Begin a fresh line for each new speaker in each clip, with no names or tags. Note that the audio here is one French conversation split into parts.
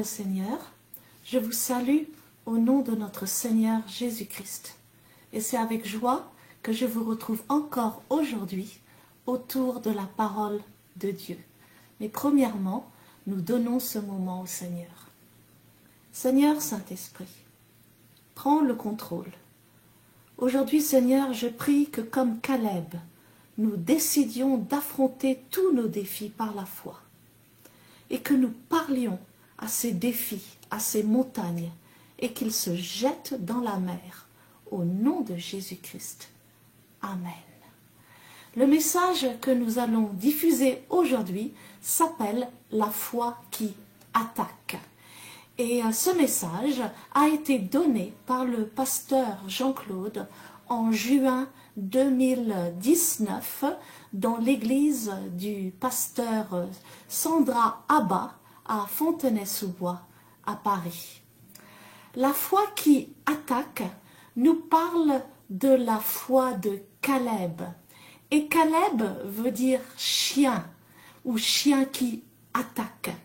Seigneur, je vous salue au nom de notre Seigneur Jésus-Christ. Et c'est avec joie que je vous retrouve encore aujourd'hui autour de la parole de Dieu. Mais premièrement, nous donnons ce moment au Seigneur. Seigneur Saint-Esprit, prends le contrôle. Aujourd'hui, Seigneur, je prie que comme Caleb, nous décidions d'affronter tous nos défis par la foi et que nous parlions à ces défis, à ces montagnes, et qu'ils se jettent dans la mer, au nom de Jésus-Christ. Amen. Le message que nous allons diffuser aujourd'hui s'appelle « La foi qui attaque ». Et ce message a été donné par le pasteur Jean-Claude en juin 2019 dans l'église du pasteur Sandra Abba à Fontenay-sous-Bois à Paris. La foi qui attaque nous parle de la foi de Caleb. Et Caleb veut dire chien ou chien qui attaque.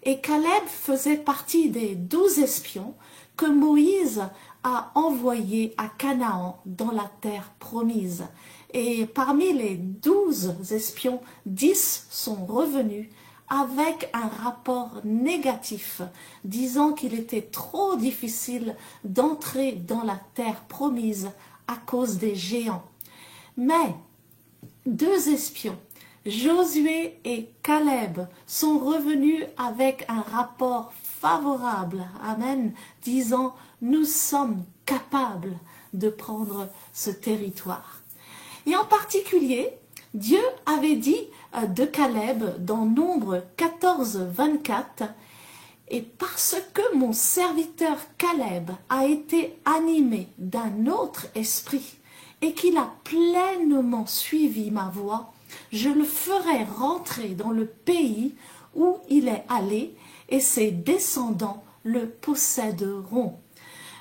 Et Caleb faisait partie des 12 espions que Moïse a envoyés à Canaan dans la terre promise. Et parmi les 12 espions, 10 sont revenus avec un rapport négatif, disant qu'il était trop difficile d'entrer dans la terre promise à cause des géants. Mais 2 espions, Josué et Caleb, sont revenus avec un rapport favorable, amen, disant « nous sommes capables de prendre ce territoire ». Et en particulier, Dieu avait dit de Caleb dans Nombre 14, 24, « Et parce que mon serviteur Caleb a été animé d'un autre esprit et qu'il a pleinement suivi ma voie, je le ferai rentrer dans le pays où il est allé et ses descendants le posséderont. »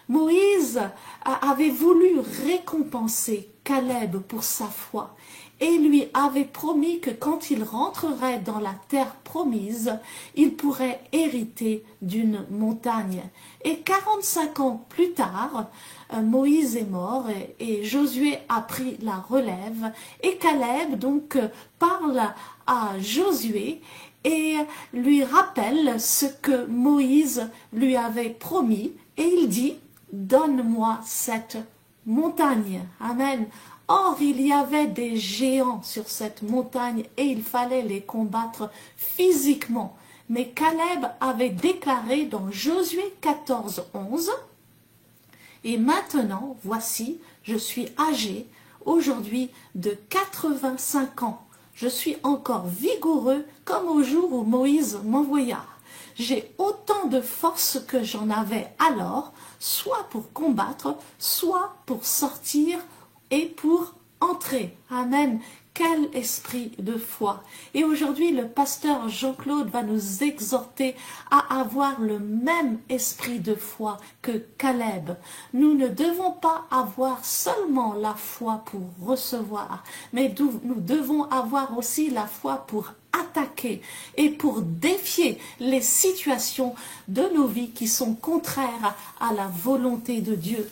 Moïse avait voulu récompenser Caleb pour sa foi et lui avait promis que quand il rentrerait dans la terre promise, il pourrait hériter d'une montagne. Et 45 ans plus tard, Moïse est mort et Josué a pris la relève et Caleb donc parle à Josué et lui rappelle ce que Moïse lui avait promis et il dit « Donne-moi cette montagne. » Amen. Or, il y avait des géants sur cette montagne et il fallait les combattre physiquement. Mais Caleb avait déclaré dans Josué 14, 11 « Et maintenant, voici, je suis âgé aujourd'hui de 85 ans. Je suis encore vigoureux comme au jour où Moïse m'envoya. J'ai autant de force que j'en avais alors, soit pour combattre, soit pour sortir et pour entrer. » Amen. Quel esprit de foi. Et aujourd'hui, le pasteur Jean-Claude va nous exhorter à avoir le même esprit de foi que Caleb. Nous ne devons pas avoir seulement la foi pour recevoir, mais nous devons avoir aussi la foi pour attaquer et pour défier les situations de nos vies qui sont contraires à la volonté de Dieu.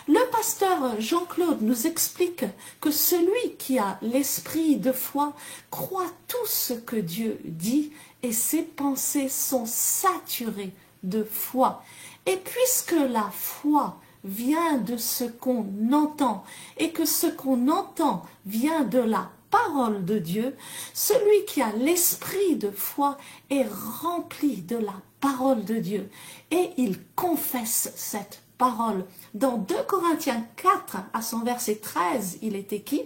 Le pasteur Jean-Claude nous explique que celui qui a l'esprit de foi croit tout ce que Dieu dit et ses pensées sont saturées de foi. Et puisque la foi vient de ce qu'on entend et que ce qu'on entend vient de la parole de Dieu, celui qui a l'esprit de foi est rempli de la parole de Dieu et il confesse cette parole. Dans 2 Corinthiens 4, à son verset 13, il est écrit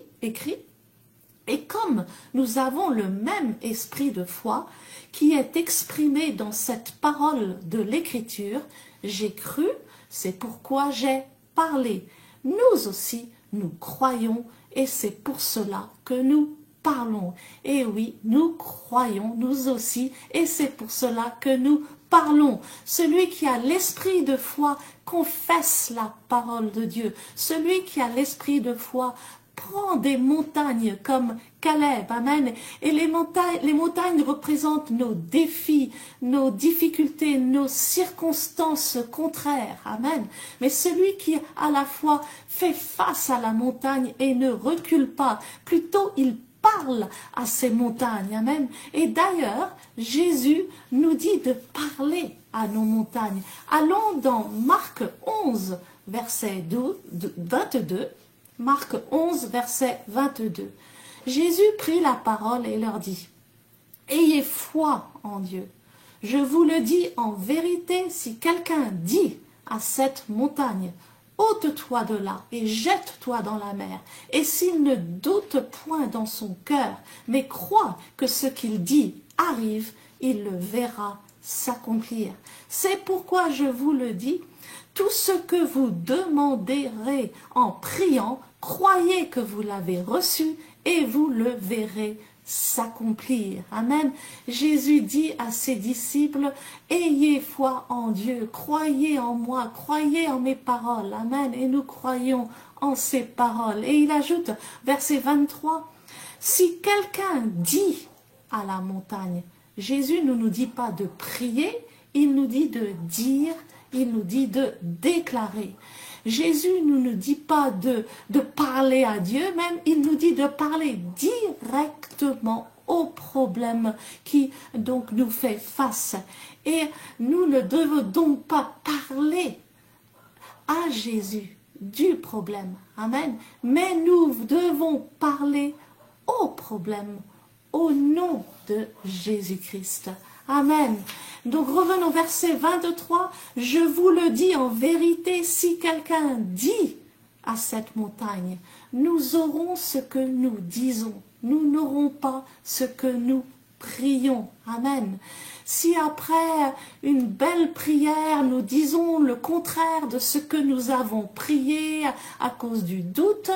« Et comme nous avons le même esprit de foi qui est exprimé dans cette parole de l'Écriture, j'ai cru, c'est pourquoi j'ai parlé. Nous aussi, nous croyons et c'est pour cela que nous parlons. » Et oui, nous croyons, nous aussi, et c'est pour cela que nous parlons. Celui qui a l'esprit de foi confesse la parole de Dieu. Celui qui a l'esprit de foi prends des montagnes comme Caleb, amen. Et les montagnes représentent nos défis, nos difficultés, nos circonstances contraires, amen. Mais celui qui à la fois fait face à la montagne et ne recule pas, plutôt il parle à ces montagnes, amen. Et d'ailleurs, Jésus nous dit de parler à nos montagnes. Allons dans Marc 11, verset 22. Marc 11, verset 22. Jésus prit la parole et leur dit, « Ayez foi en Dieu. Je vous le dis en vérité, si quelqu'un dit à cette montagne, ôte-toi de là et jette-toi dans la mer. Et s'il ne doute point dans son cœur, mais croit que ce qu'il dit arrive, il le verra s'accomplir. C'est pourquoi je vous le dis, tout ce que vous demanderez en priant, croyez que vous l'avez reçu et vous le verrez s'accomplir. Amen. Jésus dit à ses disciples, ayez foi en Dieu, croyez en moi, croyez en mes paroles. Amen. Et nous croyons en ses paroles. Et il ajoute, verset 23, si quelqu'un dit à la montagne, Jésus ne nous dit pas de prier, il nous dit de dire, il nous dit de déclarer. Jésus ne nous dit pas de parler à Dieu, même il nous dit de parler directement au problème qui donc nous fait face. Et nous ne devons donc pas parler à Jésus du problème, amen, mais nous devons parler au problème au nom de Jésus-Christ. Amen. Donc revenons au verset 23. Je vous le dis en vérité, si quelqu'un dit à cette montagne, nous aurons ce que nous disons. Nous n'aurons pas ce que nous prions. Amen. Si après une belle prière, nous disons le contraire de ce que nous avons prié à cause du doute,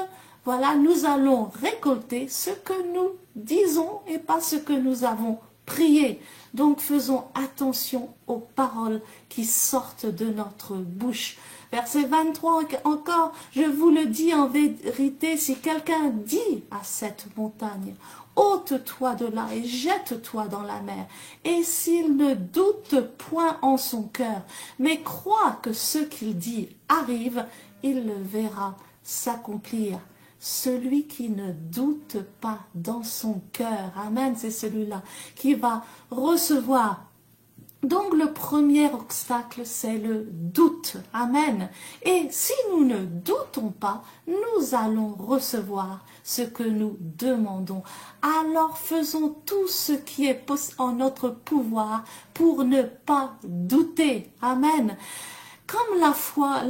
voilà, nous allons récolter ce que nous disons et pas ce que nous avons prié. Donc faisons attention aux paroles qui sortent de notre bouche. Verset 23 encore, je vous le dis en vérité, si quelqu'un dit à cette montagne, ôte-toi de là et jette-toi dans la mer. Et s'il ne doute point en son cœur, mais croit que ce qu'il dit arrive, il le verra s'accomplir. Celui qui ne doute pas dans son cœur, amen, c'est celui-là qui va recevoir. Donc le premier obstacle, c'est le doute, amen. Et si nous ne doutons pas, nous allons recevoir ce que nous demandons. Alors faisons tout ce qui est en notre pouvoir pour ne pas douter, amen. Comme la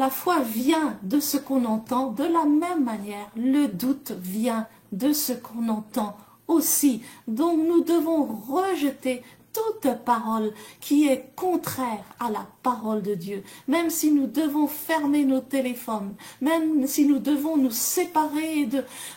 foi vient de ce qu'on entend, de la même manière, le doute vient de ce qu'on entend aussi. Donc nous devons rejeter toute parole qui est contraire à la parole de Dieu. Même si nous devons fermer nos téléphones, même si nous devons nous séparer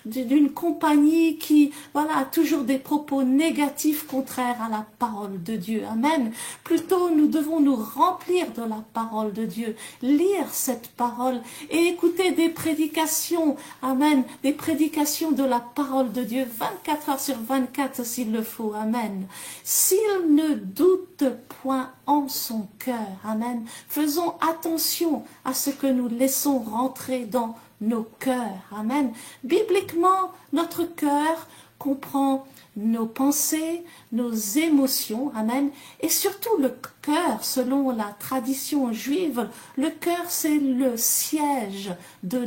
d'une compagnie qui a toujours des propos négatifs contraires à la parole de Dieu. Amen. Plutôt, nous devons nous remplir de la parole de Dieu, lire cette parole et écouter des prédications. Amen. Des prédications de la parole de Dieu 24 heures sur 24 s'il le faut. Amen. S'il ne doute point en son cœur. Amen. Faisons attention à ce que nous laissons rentrer dans nos cœurs. Amen. Bibliquement, notre cœur comprend nos pensées, nos émotions. Amen. Et surtout le cœur, selon la tradition juive, le cœur c'est le siège de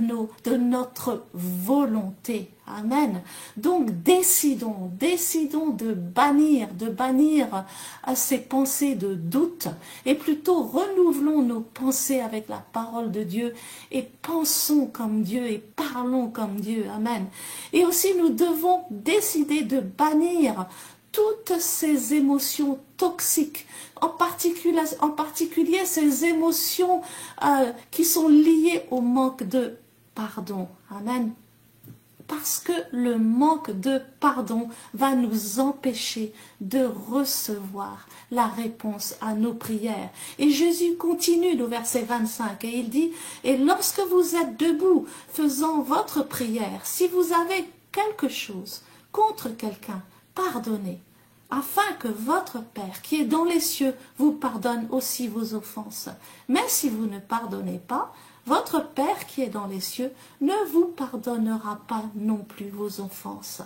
notre volonté. Amen. Donc décidons de bannir ces pensées de doute et plutôt renouvelons nos pensées avec la parole de Dieu et pensons comme Dieu et parlons comme Dieu. Amen. Et aussi nous devons décider de bannir toutes ces émotions toxiques, en particulier ces émotions qui sont liées au manque de pardon. Amen. parce que le manque de pardon va nous empêcher de recevoir la réponse à nos prières. Et Jésus continue au verset 25 et il dit, « Et lorsque vous êtes debout, faisant votre prière, si vous avez quelque chose contre quelqu'un, pardonnez, afin que votre Père qui est dans les cieux vous pardonne aussi vos offenses. Mais si vous ne pardonnez pas, votre Père qui est dans les cieux ne vous pardonnera pas non plus vos offenses. »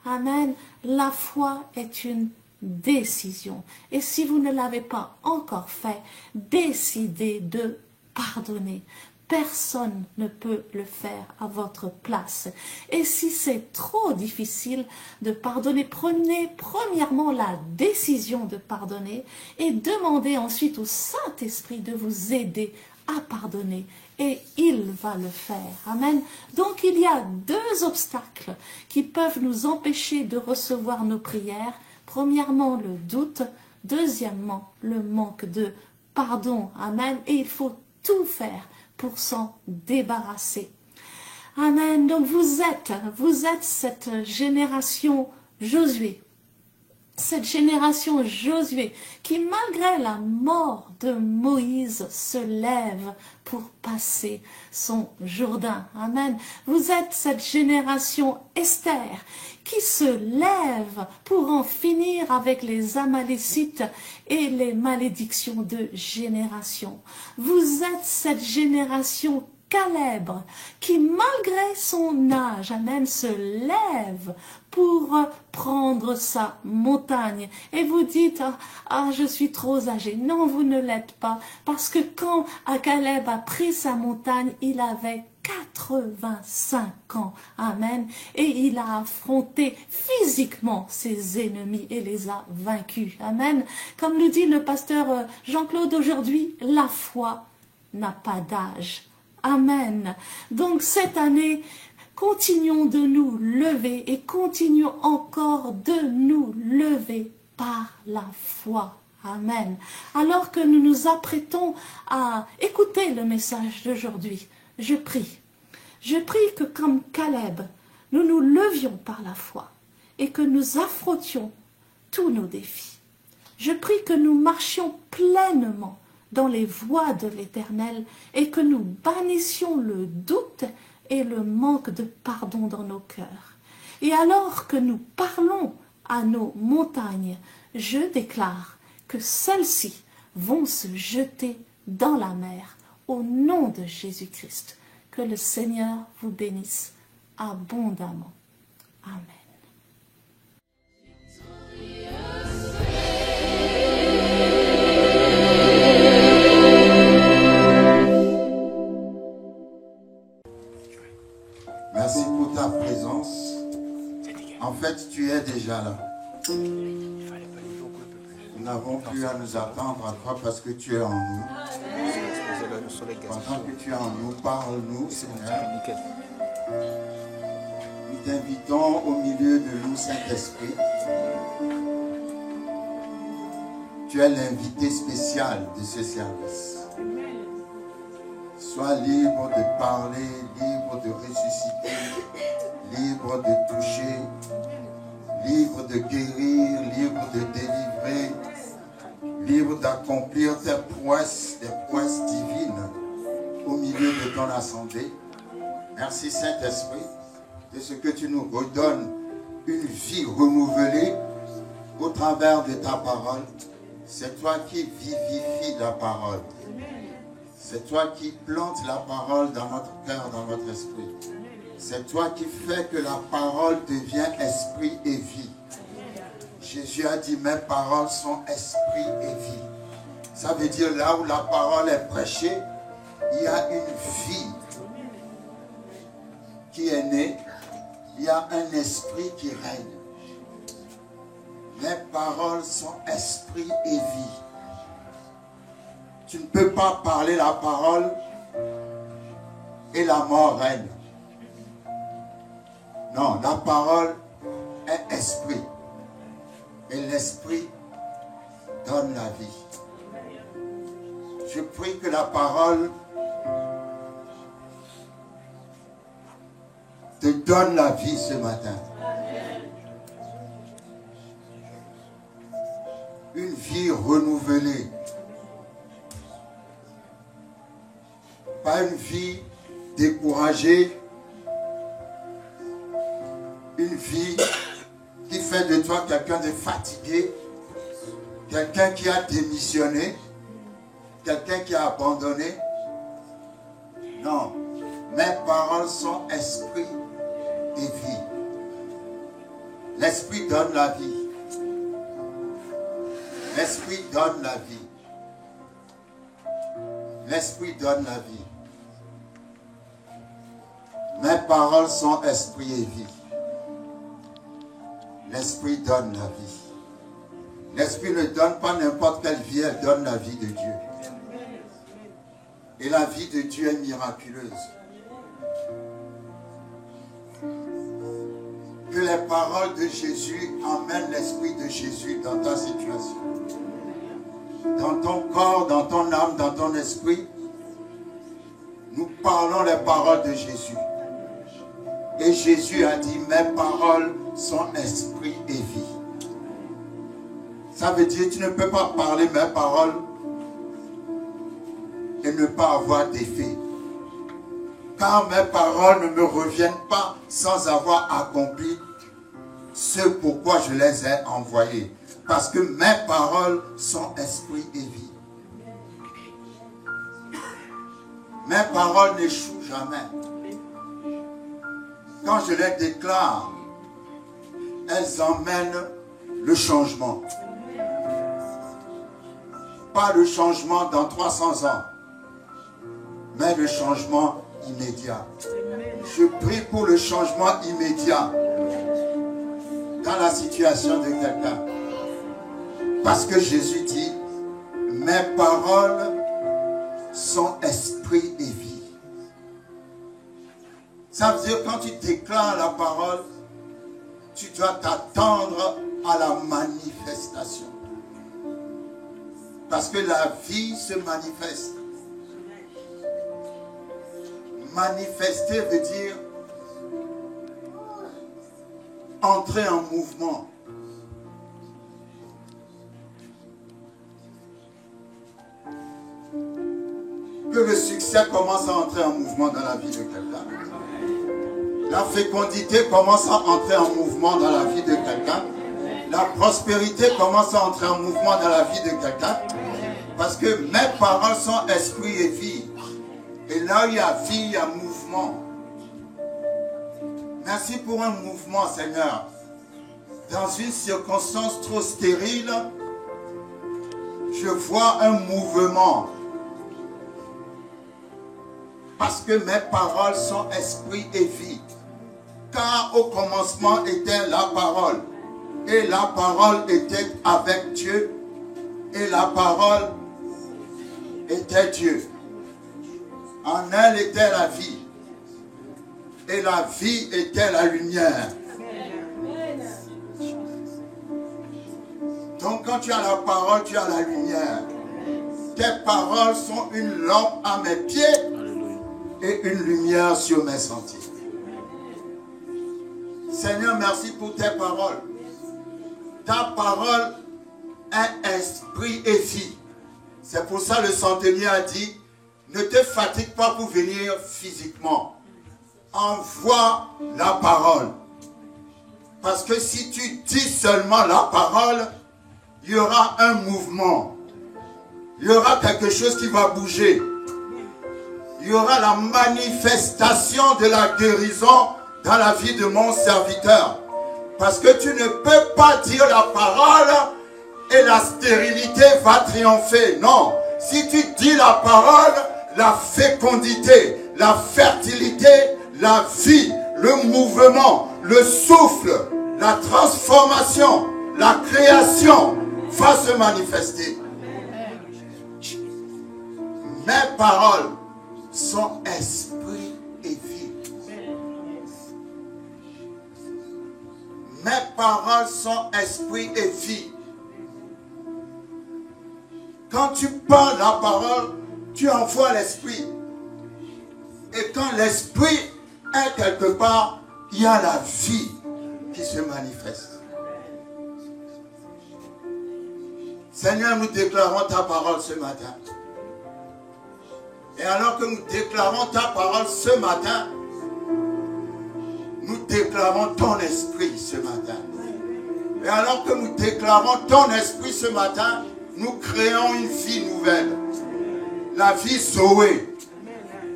Amen. La foi est une décision. Et si vous ne l'avez pas encore fait, décidez de pardonner. Personne ne peut le faire à votre place. Et si c'est trop difficile de pardonner, prenez premièrement la décision de pardonner et demandez ensuite au Saint-Esprit de vous aider à pardonner. Et il va le faire. Amen. Donc il y a deux obstacles qui peuvent nous empêcher de recevoir nos prières. Premièrement, le doute. Deuxièmement, le manque de pardon. Amen. Et il faut tout faire pour s'en débarrasser. Amen. Donc vous êtes cette génération Josué. Cette génération Josué qui, malgré la mort de Moïse, se lève pour passer son Jourdain. Amen. Vous êtes cette génération Esther qui se lève pour en finir avec les Amalécites et les malédictions de génération. Vous êtes cette génération Caleb, qui malgré son âge, amen, se lève pour prendre sa montagne. Et vous dites, ah, je suis trop âgé. Non, vous ne l'êtes pas, parce que quand Caleb a pris sa montagne, il avait 85 ans, amen, et il a affronté physiquement ses ennemis et les a vaincus, amen. Comme nous dit le pasteur Jean-Claude aujourd'hui, la foi n'a pas d'âge. Amen. Donc cette année, continuons de nous lever et continuons encore de nous lever par la foi. Amen. Alors que nous nous apprêtons à écouter le message d'aujourd'hui, je prie que comme Caleb, nous nous levions par la foi et que nous affrontions tous nos défis. Je prie que nous marchions pleinement dans les voies de l'Éternel et que nous bannissions le doute et le manque de pardon dans nos cœurs. Et alors que nous parlons à nos montagnes, je déclare que celles-ci vont se jeter dans la mer au nom de Jésus-Christ. Que le Seigneur vous bénisse abondamment. Amen.
Merci pour ta présence. En fait, tu es déjà là. Nous n'avons plus à nous attendre à toi parce que tu es en nous. Pendant que tu es en nous, parle-nous, Seigneur. Nous t'invitons au milieu de nous, Saint-Esprit. Tu es l'invité spécial de ce service. Sois libre de parler, libre de ressusciter, libre de toucher, libre de guérir, libre de délivrer, libre d'accomplir tes prouesses divines au milieu de ton assemblée. Merci Saint-Esprit de ce que tu nous redonnes une vie renouvelée au travers de ta parole. C'est toi qui vivifies la parole. C'est toi qui plantes la parole dans notre cœur, dans notre esprit. C'est toi qui fais que la parole devient esprit et vie. Jésus a dit, mes paroles sont esprit et vie. Ça veut dire là où la parole est prêchée, il y a une vie qui est née. Il y a un esprit qui règne. Mes paroles sont esprit et vie. Tu ne peux pas parler la parole et la mort règne. Non, la parole est esprit. Et l'esprit donne la vie. Je prie que la parole te donne la vie ce matin. Une vie renouvelée. Pas une vie découragée. Une vie qui fait de toi quelqu'un de fatigué. Quelqu'un qui a démissionné. Quelqu'un qui a abandonné. Non. Mes paroles sont esprit et vie. L'esprit donne la vie. L'esprit donne la vie. L'esprit donne la vie. Mes paroles sont esprit et vie. L'esprit donne la vie. L'esprit ne donne pas n'importe quelle vie, elle donne la vie de Dieu. Et la vie de Dieu est miraculeuse. Que les paroles de Jésus emmènent l'esprit de Jésus dans ta situation. Dans ton corps, dans ton âme, dans ton esprit. Nous parlons les paroles de Jésus. Et Jésus a dit, mes paroles sont esprit et vie. Ça veut dire, tu ne peux pas parler mes paroles et ne pas avoir d'effet. Car mes paroles ne me reviennent pas sans avoir accompli ce pourquoi je les ai envoyées. Parce que mes paroles sont esprit et vie. Mes paroles n'échouent jamais. Quand je les déclare, elles emmènent le changement. Pas le changement dans 300 ans, mais le changement immédiat. Je prie pour le changement immédiat dans la situation de quelqu'un. Parce que Jésus dit, mes paroles sont esprit et vie. Ça veut dire quand tu déclares la parole, tu dois t'attendre à la manifestation. Parce que la vie se manifeste. Manifester veut dire entrer en mouvement. Que le succès commence à entrer en mouvement dans la vie de quelqu'un. La fécondité commence à entrer en mouvement dans la vie de quelqu'un. La prospérité commence à entrer en mouvement dans la vie de quelqu'un. Parce que mes paroles sont esprit et vie. Et là où il y a vie, il y a mouvement. Merci pour un mouvement, Seigneur. Dans une circonstance trop stérile, je vois un mouvement. Parce que mes paroles sont esprit et vie. Car au commencement était la parole. Et la parole était avec Dieu. Et la parole était Dieu. En elle était la vie. Et la vie était la lumière. Donc quand tu as la parole, tu as la lumière. Tes paroles sont une lampe à mes pieds et une lumière sur mes sentiers. Seigneur, merci pour tes paroles. Ta parole est esprit et vie. C'est pour ça le centenier a dit, ne te fatigue pas pour venir physiquement. Envoie la parole. Parce que si tu dis seulement la parole, il y aura un mouvement. Il y aura quelque chose qui va bouger. Il y aura la manifestation de la guérison dans la vie de mon serviteur. Parce que tu ne peux pas dire la parole et la stérilité va triompher. Non. Si tu dis la parole, la fécondité, la fertilité, la vie, le mouvement, le souffle, la transformation, la création va se manifester. Mes paroles sont esprit et vie. Mes paroles sont esprit et vie. Quand tu parles la parole, tu envoies l'esprit. Et quand l'esprit est quelque part, il y a la vie qui se manifeste. Seigneur, nous déclarons ta parole ce matin. Et alors que nous déclarons ta parole ce matin, nous déclarons ton esprit ce matin. Et alors que nous déclarons ton esprit ce matin, nous créons une vie nouvelle. La vie Zoé.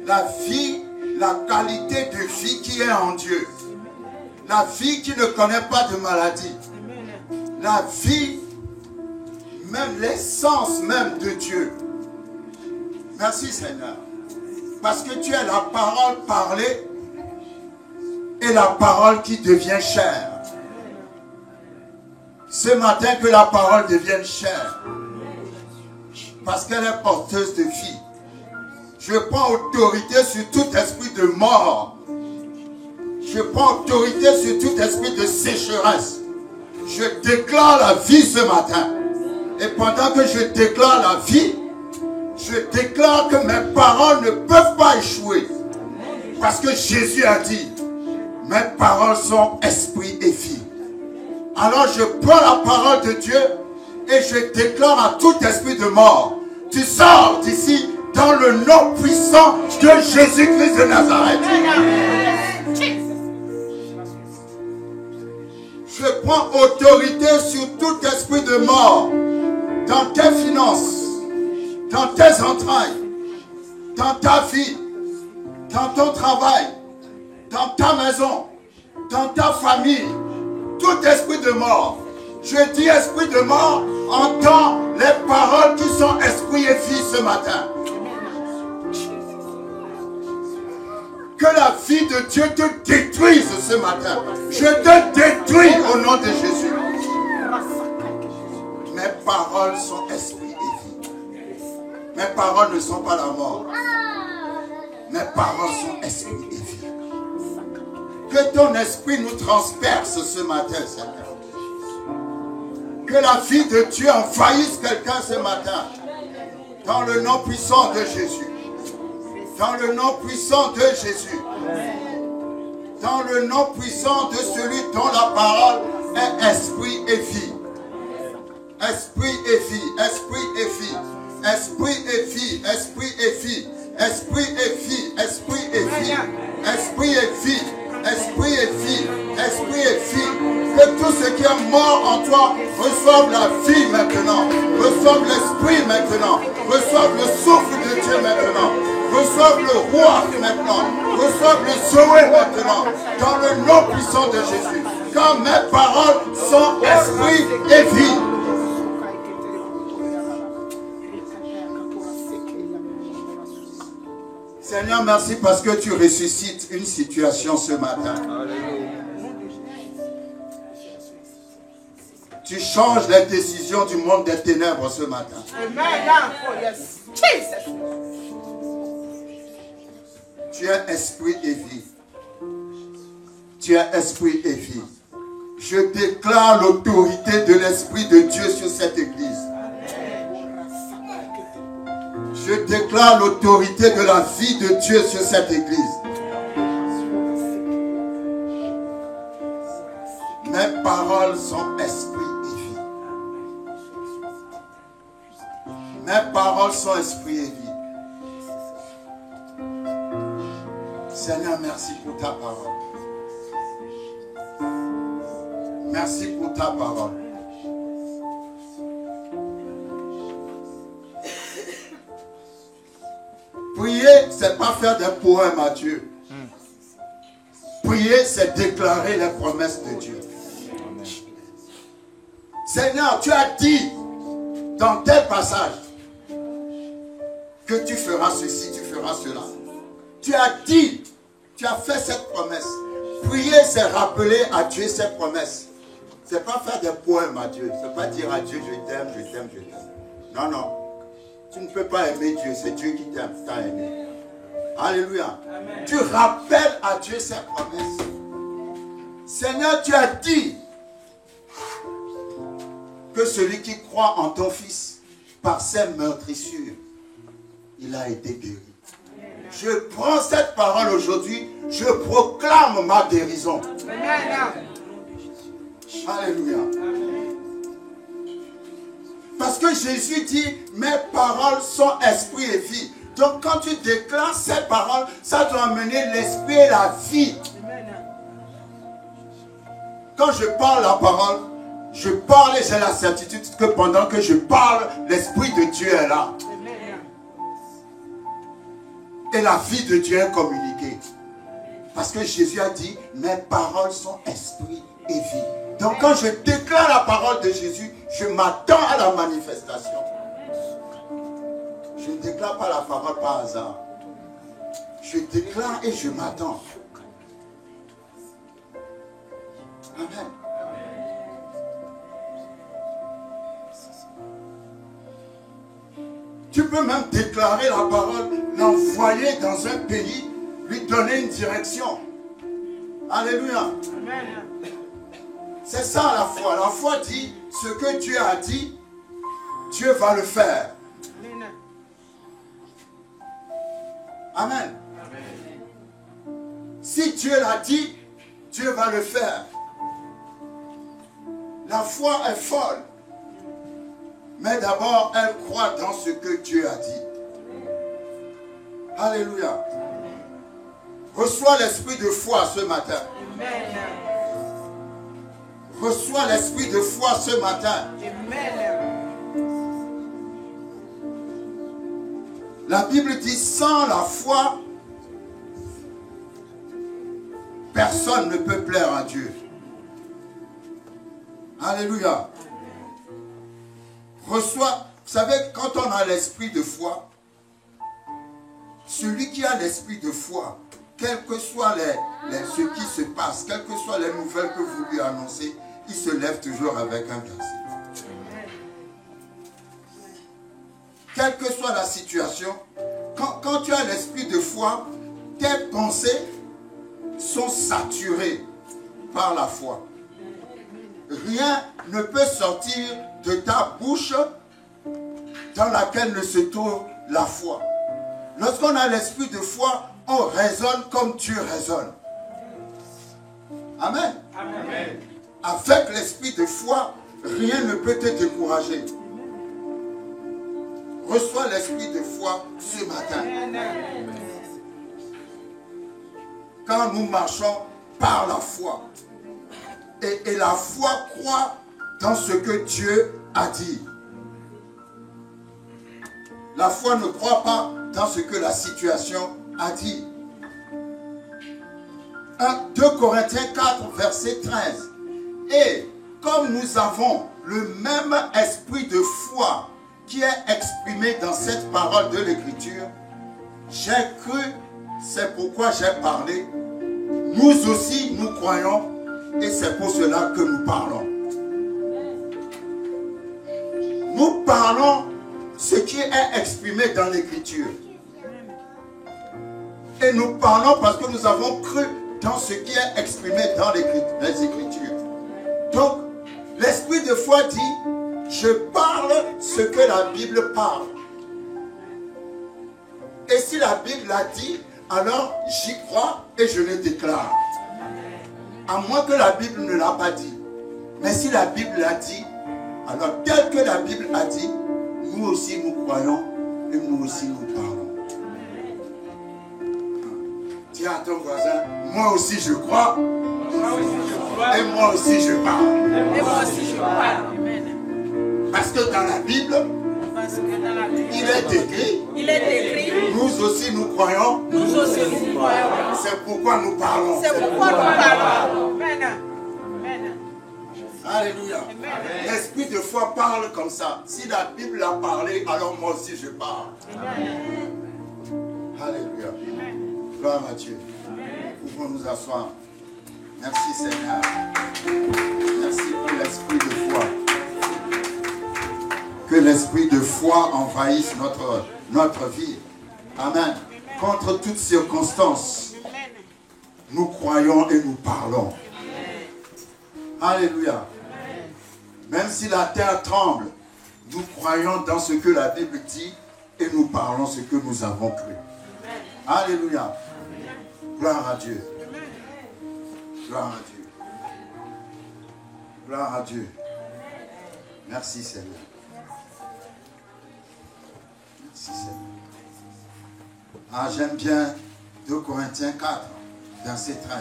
La vie, la qualité de vie qui est en Dieu. La vie qui ne connaît pas de maladie. La vie, même l'essence même de Dieu. Merci Seigneur. Parce que tu es la parole parlée et la parole qui devient chair. Ce matin que la parole devienne chair. Parce qu'elle est porteuse de vie. Je prends autorité sur tout esprit de mort. Je prends autorité sur tout esprit de sécheresse. Je déclare la vie ce matin. Et pendant que je déclare la vie, je déclare que mes paroles ne peuvent pas échouer. Parce que Jésus a dit, mes paroles sont esprit et vie. Alors je prends la parole de Dieu et je déclare à tout esprit de mort, tu sors d'ici dans le nom puissant de Jésus-Christ de Nazareth. Je prends autorité sur tout esprit de mort dans tes finances, dans tes entrailles, dans ta vie, dans ton travail, dans ta maison, dans ta famille, tout esprit de mort. Je dis esprit de mort, entends les paroles qui sont esprit et vie ce matin. Que la vie de Dieu te détruise ce matin. Je te détruis au nom de Jésus. Mes paroles sont esprit et vie. Mes paroles ne sont pas la mort. Mes paroles sont esprit et vie. Que ton esprit nous transperce ce matin, Seigneur. Que la vie de Dieu envahisse quelqu'un ce matin. Dans le nom puissant de Jésus. Dans le nom puissant de Jésus. Dans le nom puissant de celui dont la parole est esprit et vie. Esprit et vie, esprit et vie, esprit et vie, esprit et vie, esprit et vie, esprit et vie, esprit et vie, esprit et vie, esprit et vie. Que tout ce qui est mort en toi reçoive la vie maintenant, reçoive l'esprit maintenant, reçoive le souffle de Dieu maintenant, reçoive le roi maintenant, reçoive le Zoé maintenant, dans le nom puissant de Jésus. Car mes paroles sont esprit et vie. Seigneur, merci parce que tu ressuscites une situation ce matin. Tu changes les décisions du monde des ténèbres ce matin. Tu es esprit et vie. Tu es esprit et vie. Je déclare l'autorité de l'Esprit de Dieu sur cette église. Je déclare l'autorité de la vie de Dieu sur cette église. Mes paroles sont esprit et vie. Mes paroles sont esprit et vie. Seigneur, merci pour ta parole. Merci pour ta parole. Prier, c'est pas faire des poèmes à Dieu. Prier, c'est déclarer les promesses de Dieu. Seigneur, tu as dit dans tel passage que tu feras ceci, tu feras cela. Tu as dit, tu as fait cette promesse. Prier, c'est rappeler à Dieu ses promesses. C'est pas faire des poèmes à Dieu. C'est pas dire à Dieu, je t'aime, je t'aime, je t'aime. Non, non. Tu ne peux pas aimer Dieu, c'est Dieu qui t'aime, t'a aimé. Alléluia. Amen. Tu rappelles à Dieu ses promesses. Seigneur, tu as dit que celui qui croit en ton Fils, par ses meurtrissures, il a été guéri. Je prends cette parole aujourd'hui, je proclame ma guérison. Alléluia. Parce que Jésus dit, mes paroles sont esprit et vie. Donc quand tu déclares ces paroles, ça doit amener l'esprit et la vie. Quand je parle la parole, je parle et j'ai la certitude que pendant que je parle, l'esprit de Dieu est là. Et la vie de Dieu est communiquée. Parce que Jésus a dit, mes paroles sont esprit et vie. Donc quand je déclare la parole de Jésus, je m'attends à la manifestation. Je ne déclare pas la parole par hasard. Je déclare et je m'attends. Amen. Tu peux même déclarer la parole, l'envoyer dans un pays, lui donner une direction. Alléluia. C'est ça la foi. La foi dit, ce que Dieu a dit, Dieu va le faire. Amen. Si Dieu l'a dit, Dieu va le faire. La foi est folle. Mais d'abord, elle croit dans ce que Dieu a dit. Alléluia. Reçois l'esprit de foi ce matin. Reçois l'esprit de foi ce matin. La Bible dit, sans la foi, personne ne peut plaire à Dieu. Alléluia. Reçois, vous savez, quand on a l'esprit de foi, celui qui a l'esprit de foi, quel que soit ce qui se passe, quelles que soient les nouvelles que vous lui annoncez, il se lève toujours avec un verset. Quelle que soit la situation, quand tu as l'esprit de foi, tes pensées sont saturées par la foi. Rien ne peut sortir de ta bouche dans laquelle ne se trouve la foi. Lorsqu'on a l'esprit de foi, on raisonne comme Dieu raisonne. Amen. Amen. Avec l'esprit de foi, rien ne peut te décourager. Reçois l'esprit de foi ce matin. Quand nous marchons par la foi, et la foi croit dans ce que Dieu a dit. La foi ne croit pas dans ce que la situation a dit. 2 Corinthiens 4, verset 13. Et comme nous avons le même esprit de foi qui est exprimé dans cette parole de l'Écriture, j'ai cru, c'est pourquoi j'ai parlé. Nous aussi, nous croyons, et c'est pour cela que nous parlons. Nous parlons ce qui est exprimé dans l'Écriture. Et nous parlons parce que nous avons cru dans ce qui est exprimé dans les Écritures. Donc, l'esprit de foi dit, je parle ce que la Bible parle. Et si la Bible a dit, alors j'y crois et je le déclare. À moins que la Bible ne l'a pas dit. Mais si la Bible l'a dit, alors tel que la Bible a dit, nous aussi nous croyons et nous aussi nous parlons. Dis à ton voisin, moi aussi je crois. Et moi aussi je parle.
Et moi aussi je parle.
Parce que dans la Bible, il est écrit, nous aussi nous croyons.
Nous aussi nous croyons.
C'est pourquoi nous parlons.
C'est pourquoi nous parlons.
Alléluia. L'esprit de foi parle comme ça. Si la Bible a parlé, alors moi aussi je parle. Alléluia. Gloire à Dieu. Pouvons nous asseoir. Merci Seigneur. Merci pour l'esprit de foi. Que l'esprit de foi envahisse notre vie. Amen. Contre toutes circonstances, nous croyons et nous parlons. Alléluia. Même si la terre tremble, nous croyons dans ce que la Bible dit et nous parlons ce que nous avons cru. Alléluia. Gloire à Dieu. Gloire à Dieu. Gloire à Dieu. Merci Seigneur. Merci Seigneur. Ah, j'aime bien 2 Corinthiens 4, verset 13.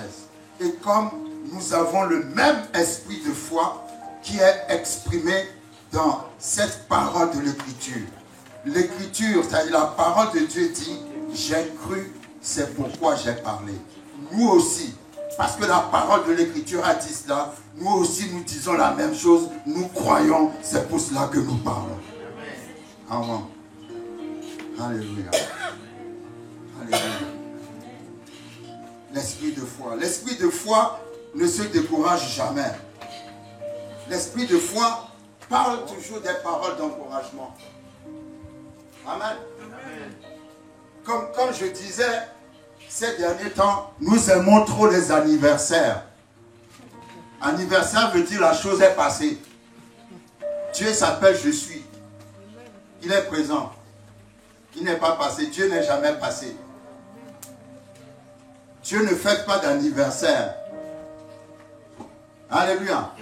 Et comme nous avons le même esprit de foi qui est exprimé dans cette parole de l'Écriture. L'Écriture, c'est-à-dire la parole de Dieu dit, j'ai cru, c'est pourquoi j'ai parlé. Nous aussi, parce que la parole de l'Écriture a dit cela, nous aussi nous disons la même chose, nous croyons, c'est pour cela que nous parlons. Amen. Alléluia. Alléluia. L'esprit de foi. L'esprit de foi ne se décourage jamais. L'esprit de foi parle toujours des paroles d'encouragement. Amen. Comme je disais, ces derniers temps, nous aimons trop les anniversaires. Anniversaire veut dire la chose est passée. Dieu s'appelle je suis. Il est présent. Il n'est pas passé. Dieu n'est jamais passé. Dieu ne fête pas d'anniversaire. Alléluia.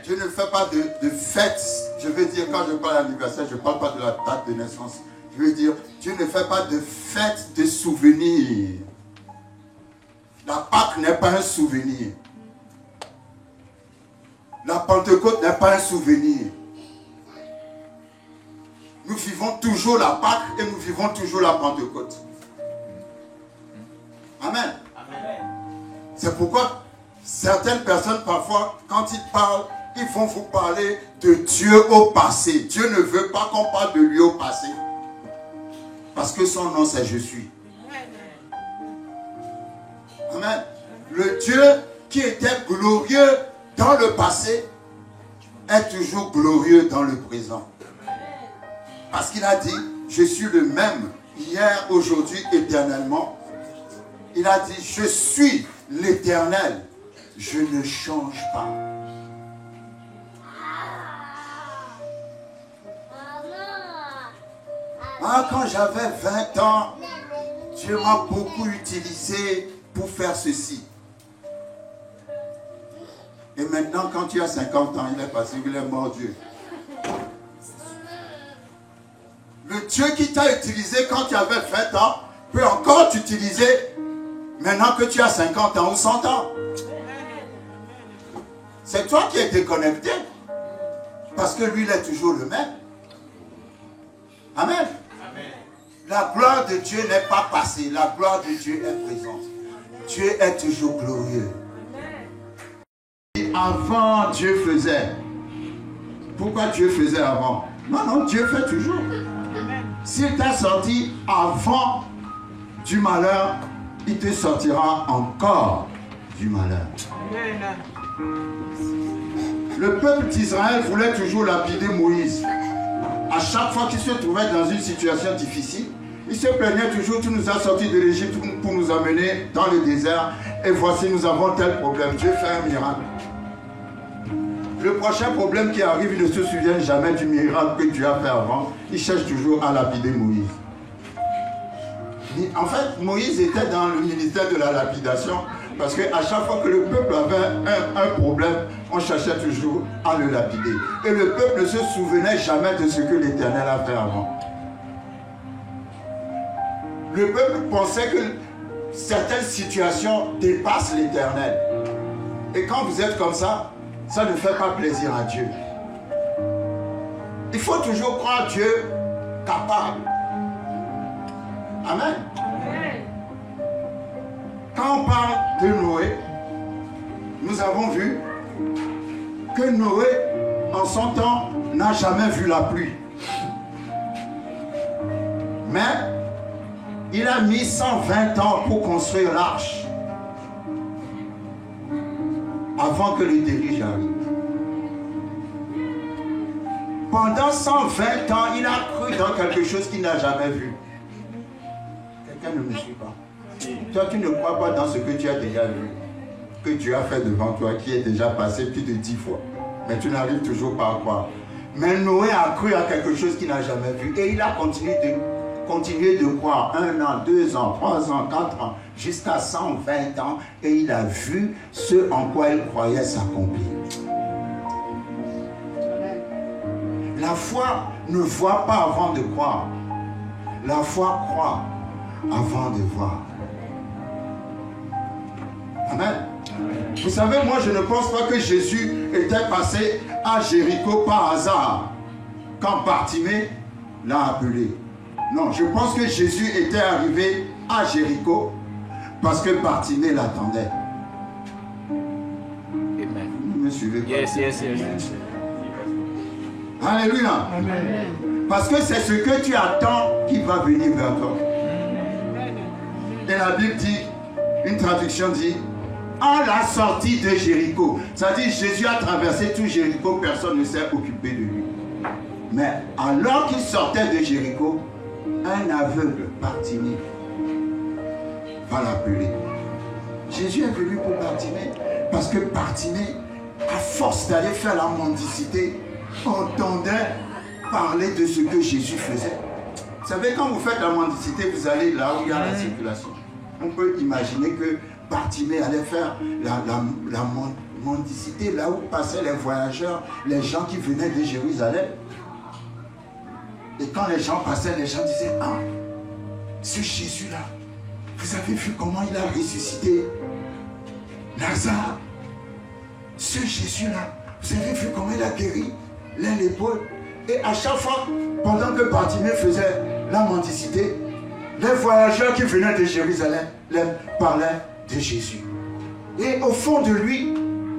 Dieu ne fait pas de fête. Je veux dire, quand je parle d'anniversaire, je ne parle pas de la date de naissance. Je veux dire, Dieu ne fait pas de fête de souvenirs. La Pâque n'est pas un souvenir. La Pentecôte n'est pas un souvenir. Nous vivons toujours la Pâque et nous vivons toujours la Pentecôte. Amen. C'est pourquoi certaines personnes, parfois, quand ils parlent, ils vont vous parler de Dieu au passé. Dieu ne veut pas qu'on parle de lui au passé. Parce que son nom, c'est je suis. Amen. Le Dieu qui était glorieux dans le passé est toujours glorieux dans le présent. Parce qu'il a dit, je suis le même hier, aujourd'hui, éternellement. Il a dit, je suis l'Éternel. Je ne change pas. Ah, quand j'avais 20 ans, Dieu m'a beaucoup utilisé pour faire ceci. Et maintenant, quand tu as 50 ans, il est passé, il est mort Dieu. Le Dieu qui t'a utilisé quand tu avais 20 ans peut encore t'utiliser maintenant que tu as 50 ans ou 100 ans. C'est toi qui es déconnecté. Parce que lui, il est toujours le même. Amen. Amen. La gloire de Dieu n'est pas passée. La gloire de Dieu est présente. Dieu est toujours glorieux. Amen. Avant, Dieu faisait. Pourquoi Dieu faisait avant? Non, non, Dieu fait toujours. S'il t'a sorti avant du malheur, il te sortira encore du malheur. Amen. Le peuple d'Israël voulait toujours lapider Moïse. À chaque fois qu'il se trouvait dans une situation difficile, il se plaignait toujours, tu nous as sortis de l'Égypte pour nous amener dans le désert. Et voici, nous avons tel problème. Dieu fait un miracle. Le prochain problème qui arrive, il ne se souvient jamais du miracle que Dieu a fait avant. Il cherche toujours à lapider Moïse. En fait, Moïse était dans le ministère de la lapidation parce qu'à chaque fois que le peuple avait un problème, on cherchait toujours à le lapider. Et le peuple ne se souvenait jamais de ce que l'Éternel a fait avant. Le peuple pensait que certaines situations dépassent l'Éternel. Et quand vous êtes comme ça ne fait pas plaisir à Dieu. Il faut toujours croire Dieu capable. Amen. Quand on parle de Noé, nous avons vu que Noé, en son temps, n'a jamais vu la pluie. Mais il a mis 120 ans pour construire l'arche. Avant que le déluge arrive. Pendant 120 ans, il a cru dans quelque chose qu'il n'a jamais vu. Quelqu'un ne me suit pas. Toi, tu ne crois pas dans ce que tu as déjà vu, que Dieu a fait devant toi, qui est déjà passé plus de 10 fois. Mais tu n'arrives toujours pas à croire. Mais Noé a cru à quelque chose qu'il n'a jamais vu. Et il a continué
continué de croire 1 an, 2 ans, 3 ans, 4 ans, jusqu'à 120 ans, et il a vu ce en quoi il croyait s'accomplir. La foi ne voit pas avant de croire. La foi croit avant de voir. Amen. Vous savez, moi je ne pense pas que Jésus était passé à Jéricho par hasard quand Bartimée l'a appelé. Non, je pense que Jésus était arrivé à Jéricho parce que Bartimée l'attendait.
Amen.
Vous me suivez pas?
Yes.
Alléluia.
Amen.
Parce que c'est ce que tu attends qui va venir vers toi. Et la Bible dit, une traduction dit, à la sortie de Jéricho. Ça dit, Jésus a traversé tout Jéricho, personne ne s'est occupé de lui. Mais alors qu'il sortait de Jéricho, un aveugle, Bartimée, va l'appeler. Jésus est venu pour Bartimée parce que Bartimée, à force d'aller faire la mendicité, entendait parler de ce que Jésus faisait. Vous savez, quand vous faites la mendicité, vous allez là où il y a la circulation. On peut imaginer que Bartimée allait faire la mendicité là où passaient les voyageurs, les gens qui venaient de Jérusalem. Et quand les gens passaient, les gens disaient, ah, ce Jésus-là, vous avez vu comment il a ressuscité Lazare? Ce Jésus-là, vous avez vu comment il a guéri les lépreux? Et à chaque fois, pendant que Bartimée faisait la mendicité, les voyageurs qui venaient de Jérusalem parlaient de Jésus. Et au fond de lui,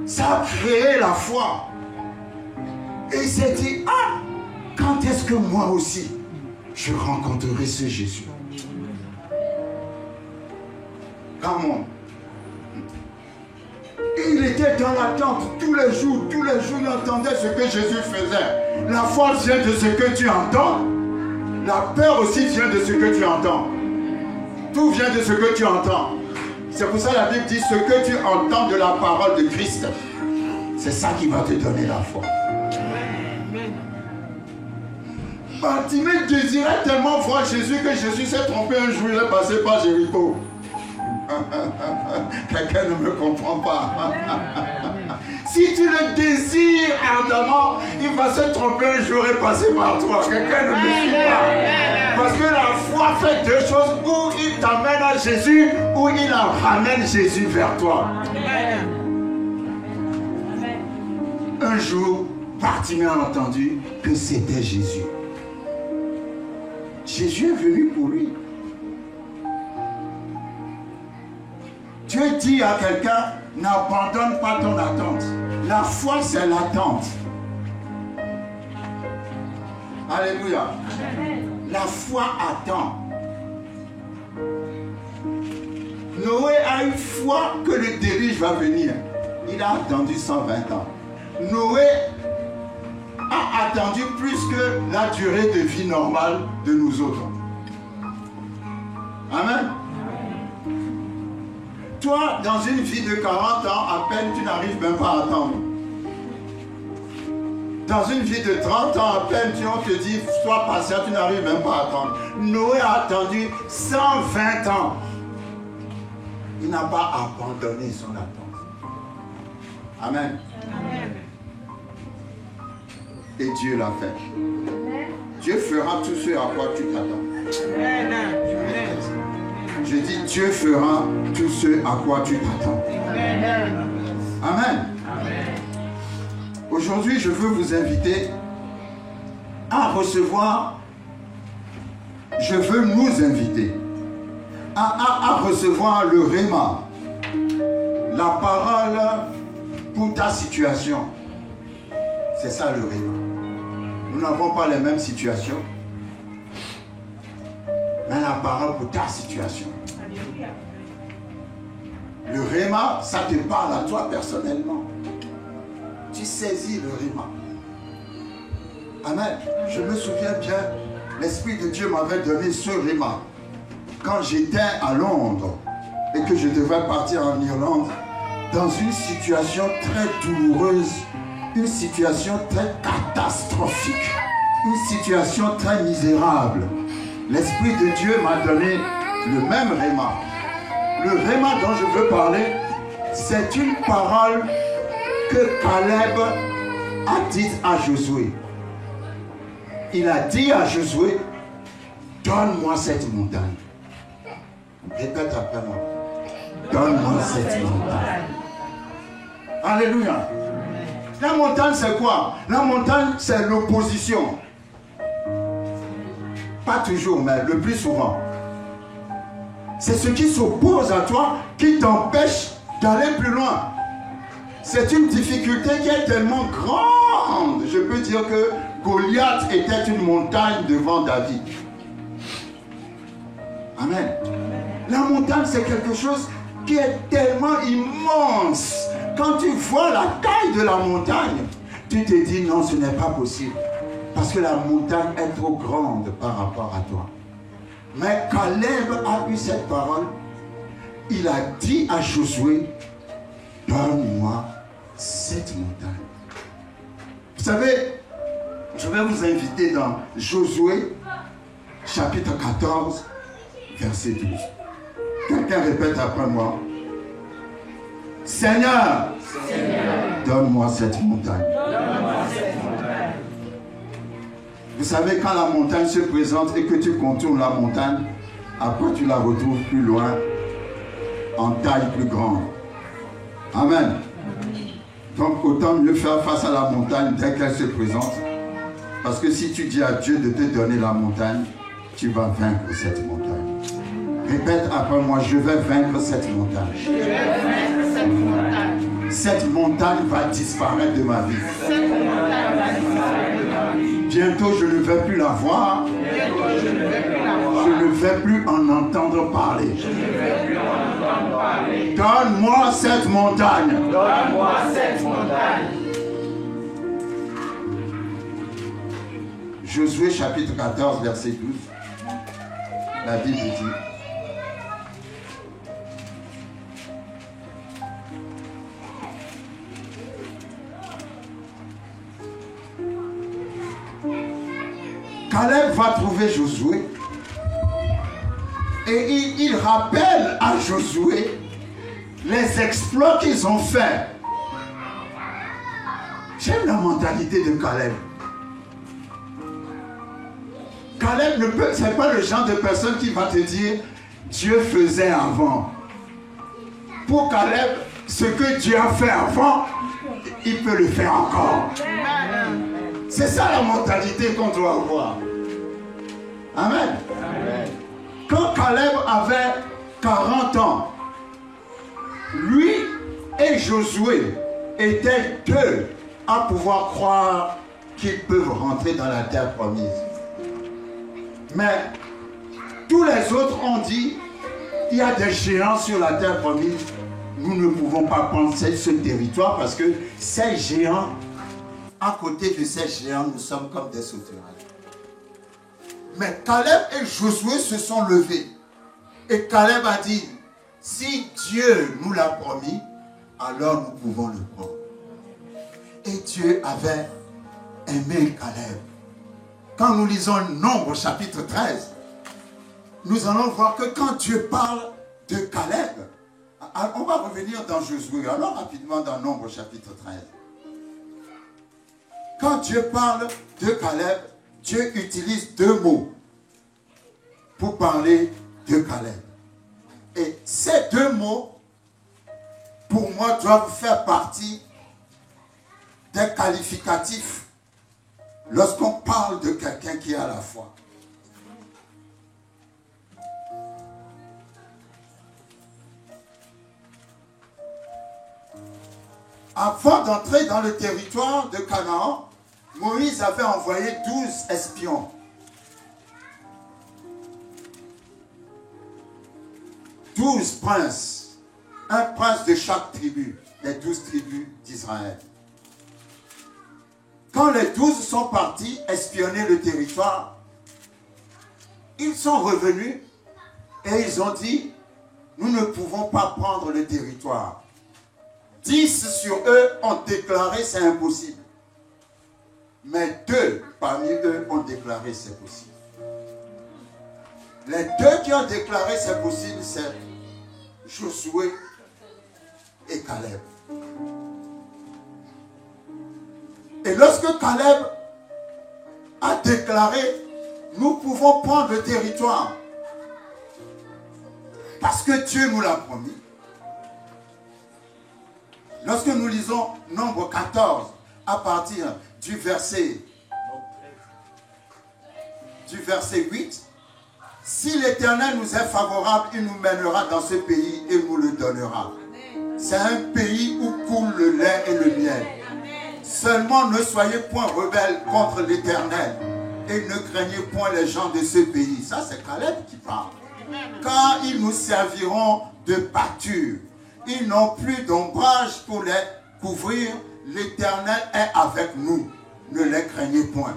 ça a créé la foi. Et il s'est dit, ah, quand est-ce que moi aussi, je rencontrerai ce Jésus? Comment? Il était dans l'attente tous les jours, il entendait ce que Jésus faisait. La foi vient de ce que tu entends. La peur aussi vient de ce que tu entends. Tout vient de ce que tu entends. C'est pour ça que la Bible dit ce que tu entends de la parole de Christ. C'est ça qui va te donner la foi. Bartimée désirait tellement voir Jésus que Jésus s'est trompé un jour, il est passé par Jéricho. Quelqu'un ne me comprend pas. Si tu le désires ardemment, il va se tromper un jour et passer par toi. Quelqu'un ne me suit pas. Parce que la foi fait deux choses, où il t'amène à Jésus, ou il ramène Jésus vers toi. Un jour, Bartimée a entendu que c'était Jésus. Jésus est venu pour lui. Dieu dit à quelqu'un, n'abandonne pas ton attente. La foi, c'est l'attente. Alléluia. La foi attend. Noé a eu foi que le déluge va venir. Il a attendu 120 ans. Noé a attendu plus que la durée de vie normale de nous autres. Amen. Toi, dans une vie de 40 ans, à peine tu n'arrives même pas à attendre. Dans une vie de 30 ans, à peine on te dit, sois patient, tu n'arrives même pas à attendre. Noé a attendu 120 ans. Il n'a pas abandonné son attente. Amen. Amen. Et Dieu l'a fait. Amen. Dieu fera tout ce à quoi tu t'attends. Amen. Je dis, Dieu fera tout ce à quoi tu t'attends. Amen. Amen. Amen. Aujourd'hui, je veux vous inviter à recevoir, je veux nous inviter à recevoir le Réma, la parole pour ta situation. C'est ça le Réma. Nous n'avons pas les mêmes situations, mais la parole pour ta situation. Le Réma, ça te parle à toi personnellement. Tu saisis le Réma. Amen. Je me souviens bien, l'Esprit de Dieu m'avait donné ce Réma quand j'étais à Londres et que je devais partir en Irlande dans une situation très douloureuse, une situation très catastrophique, une situation très misérable. l'Esprit de Dieu m'a donné le même réma. Le réma dont je veux parler, c'est une parole que Caleb a dite à Josué. Il a dit à Josué, donne-moi cette montagne. Répète après moi. Donne-moi cette montagne. Alléluia. La montagne, c'est quoi? La montagne, c'est l'opposition. Pas toujours, mais le plus souvent. C'est ce qui s'oppose à toi qui t'empêche d'aller plus loin. C'est une difficulté qui est tellement grande. Je peux dire que Goliath était une montagne devant David. Amen. La montagne, c'est quelque chose qui est tellement immense. Quand tu vois la taille de la montagne, tu te dis non, ce n'est pas possible. Parce que la montagne est trop grande par rapport à toi. Mais Caleb a eu cette parole. Il a dit à Josué, donne-moi cette montagne. Vous savez, je vais vous inviter dans Josué, chapitre 14, verset 12. Quelqu'un répète après moi. Seigneur, donne-moi cette montagne. Vous savez, quand la montagne se présente et que tu contournes la montagne, après tu la retrouves plus loin, en taille plus grande. Amen. Donc autant mieux faire face à la montagne dès qu'elle se présente. Parce que si tu dis à Dieu de te donner la montagne, tu vas vaincre cette montagne. Répète après moi, je vais vaincre cette montagne.
Je vais vaincre cette montagne.
Cette montagne va disparaître de ma vie.
Cette montagne va disparaître de ma vie.
Bientôt je ne vais plus la voir.
Bientôt je ne vais plus la voir.
Je ne vais plus en entendre parler.
Je ne vais plus en entendre parler.
Donne-moi cette montagne.
Donne-moi cette montagne.
Josué chapitre 14 verset 12. La Bible dit. Caleb va trouver Josué et il rappelle à Josué les exploits qu'ils ont faits. J'aime la mentalité de Caleb. Caleb ne peut, c'est pas le genre de personne qui va te dire Dieu faisait avant. Pour Caleb, ce que Dieu a fait avant, il peut le faire encore. C'est ça la mentalité qu'on doit avoir. Amen. Amen. Quand Caleb avait 40 ans, lui et Josué étaient deux à pouvoir croire qu'ils peuvent rentrer dans la terre promise. Mais tous les autres ont dit, il y a des géants sur la terre promise, nous ne pouvons pas prendre ce territoire parce que ces géants, à côté de ces géants, nous sommes comme des sauterelles. Mais Caleb et Josué se sont levés. Et Caleb a dit, si Dieu nous l'a promis, alors nous pouvons le prendre. Et Dieu avait aimé Caleb. Quand nous lisons Nombre chapitre 13, nous allons voir que quand Dieu parle de Caleb, on va revenir dans Josué, alors rapidement dans Nombre chapitre 13. Quand Dieu parle de Caleb, Dieu utilise deux mots pour parler de Caleb. Et ces deux mots, pour moi, doivent faire partie des qualificatifs lorsqu'on parle de quelqu'un qui a la foi. Avant d'entrer dans le territoire de Canaan, Moïse avait envoyé 12 espions. 12 princes. Un prince de chaque tribu, les 12 tribus d'Israël. Quand les 12 sont partis espionner le territoire, ils sont revenus et ils ont dit, nous ne pouvons pas prendre le territoire. 10 sur eux ont déclaré c'est impossible. Mais 2 parmi eux ont déclaré c'est possible.
Les deux qui ont déclaré c'est possible, c'est Josué et Caleb. Et lorsque Caleb a déclaré, nous pouvons prendre le territoire, parce que Dieu nous l'a promis. Lorsque nous lisons Nombre 14, à partir du verset 8, si l'Éternel nous est favorable, il nous mènera dans ce pays et nous le donnera. C'est un pays où coule le lait et le miel. Seulement ne soyez point rebelles contre l'Éternel et ne craignez point les gens de ce pays. Ça, c'est Caleb qui parle. Car ils nous serviront de pâture. Ils n'ont plus d'ombrage pour les couvrir. L'Éternel est avec nous. Ne les craignez point.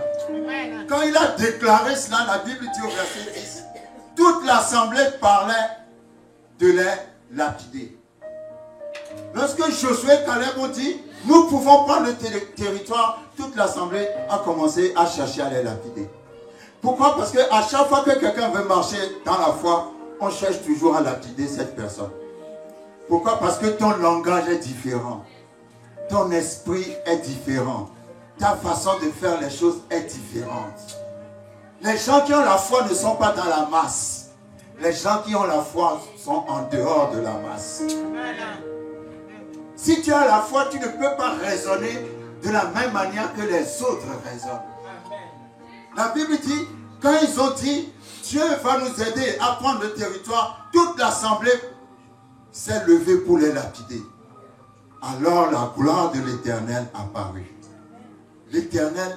Quand il a déclaré cela, la Bible dit au verset 10, toute l'assemblée parlait de les lapider. Lorsque Josué et Caleb ont dit, nous pouvons prendre le territoire, toute l'assemblée a commencé à chercher à les lapider. Pourquoi? Parce qu'à chaque fois que quelqu'un veut marcher dans la foi, on cherche toujours à lapider cette personne. Pourquoi? Parce que ton langage est différent. Ton esprit est différent. Ta façon de faire les choses est différente. Les gens qui ont la foi ne sont pas dans la masse. Les gens qui ont la foi sont en dehors de la masse. Si tu as la foi, tu ne peux pas raisonner de la même manière que les autres raisonnent. La Bible dit, quand ils ont dit, Dieu va nous aider à prendre le territoire, toute l'assemblée s'est levée pour les lapider. Alors la gloire de l'Éternel apparut. L'Éternel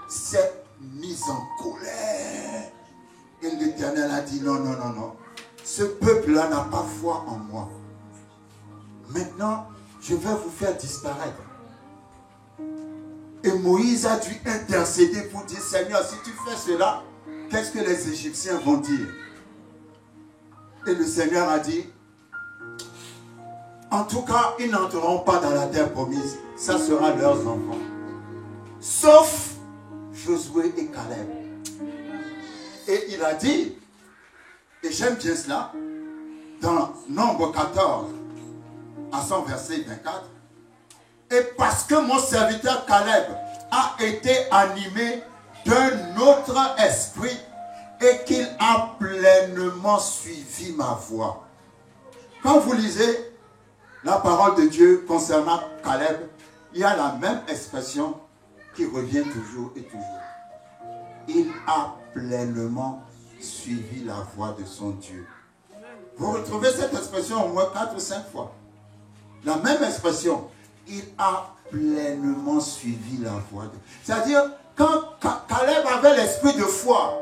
s'est mis en colère. Et l'Éternel a dit, non, non, non, non. Ce peuple-là n'a pas foi en moi. Maintenant, je vais vous faire disparaître. Et Moïse a dû intercéder pour dire, Seigneur, si tu fais cela, qu'est-ce que les Égyptiens vont dire? Et le Seigneur a dit, en tout cas, ils n'entreront pas dans la terre promise. Ça sera leurs enfants. Sauf Josué et Caleb. Et il a dit, et j'aime bien cela, dans Nombre 14, à son verset 24, et parce que mon serviteur Caleb a été animé d'un autre esprit et qu'il a pleinement suivi ma voix. Quand vous lisez la parole de Dieu concernant Caleb, il y a la même expression qui revient toujours et toujours. Il a pleinement suivi la voix de son Dieu. Vous retrouvez cette expression au moins 4 ou 5 fois. La même expression. Il a pleinement suivi la voix de Dieu. C'est-à-dire, quand Caleb avait l'esprit de foi,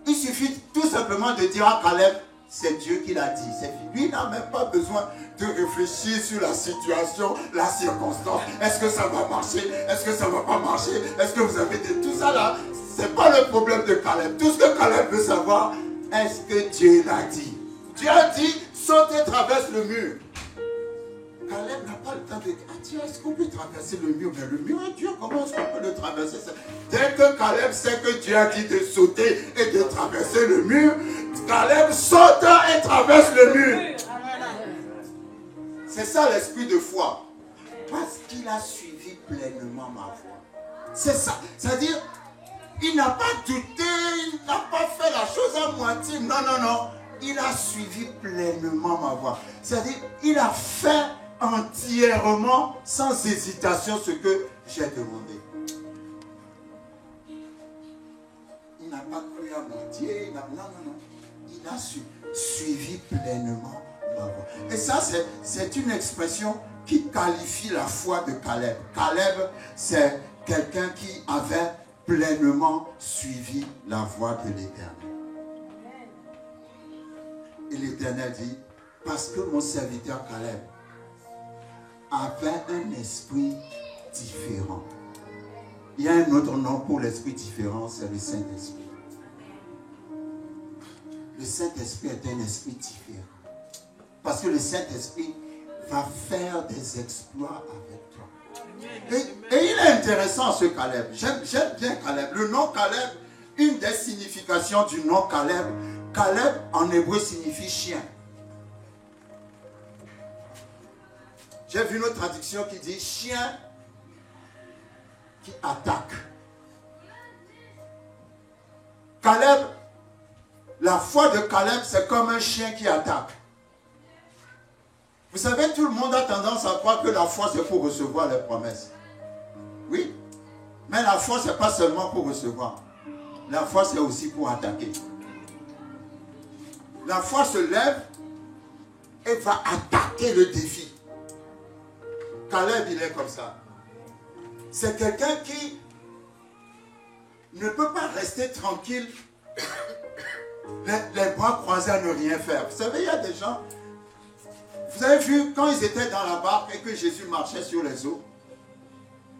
il suffit tout simplement de dire à Caleb, c'est Dieu qui l'a dit. Lui n'a même pas besoin de réfléchir sur la situation, la circonstance. Est-ce que ça va marcher? Est-ce que ça ne va pas marcher? Est-ce que vous avez dit tout ça là? Ce n'est pas le problème de Caleb. Tout ce que Caleb veut savoir, est-ce que Dieu l'a dit? Dieu a dit, saute et traverse le mur. Caleb n'a pas le temps de dire, ah tiens, est-ce qu'on peut traverser le mur? Mais le mur est dur, comment est-ce qu'on peut le traverser? Dès que Caleb sait que Dieu a dit de sauter et de traverser le mur, Caleb saute et traverse le mur. C'est ça l'esprit de foi. Parce qu'il a suivi pleinement ma voix. C'est ça. C'est-à-dire, il n'a pas douté, il n'a pas fait la chose à moitié. Non, non, non. Il a suivi pleinement ma voix. C'est-à-dire, il a fait entièrement, sans hésitation, ce que j'ai demandé. Il n'a pas cru à moitié. Non, non, non. Il a suivi pleinement ma voix. Et ça, c'est une expression qui qualifie la foi de Caleb. Caleb, c'est quelqu'un qui avait pleinement suivi la voix de l'Éternel. Et l'Éternel dit, parce que mon serviteur Caleb avait un esprit différent. Il y a un autre nom pour l'esprit différent, c'est le Saint-Esprit. Le Saint-Esprit est un esprit différent. Parce que le Saint-Esprit va faire des exploits avec toi. Et il est intéressant ce Caleb. J'aime bien Caleb. Le nom Caleb
une des significations du nom Caleb, Caleb en hébreu signifie chien. J'ai vu une autre traduction qui dit chien qui attaque. Caleb, la foi de Caleb, c'est comme un chien qui attaque. Vous savez, tout le monde a tendance à croire que la foi, c'est pour recevoir les promesses. Oui, mais la foi, ce n'est pas seulement pour recevoir. La foi, c'est aussi pour attaquer. La foi se lève et va attaquer le défi. Caleb, il est comme ça. C'est quelqu'un qui ne peut pas rester tranquille, les bras croisés à ne rien faire. Vous savez, il y a des gens, vous avez vu, quand ils étaient dans la barque et que Jésus marchait sur les eaux,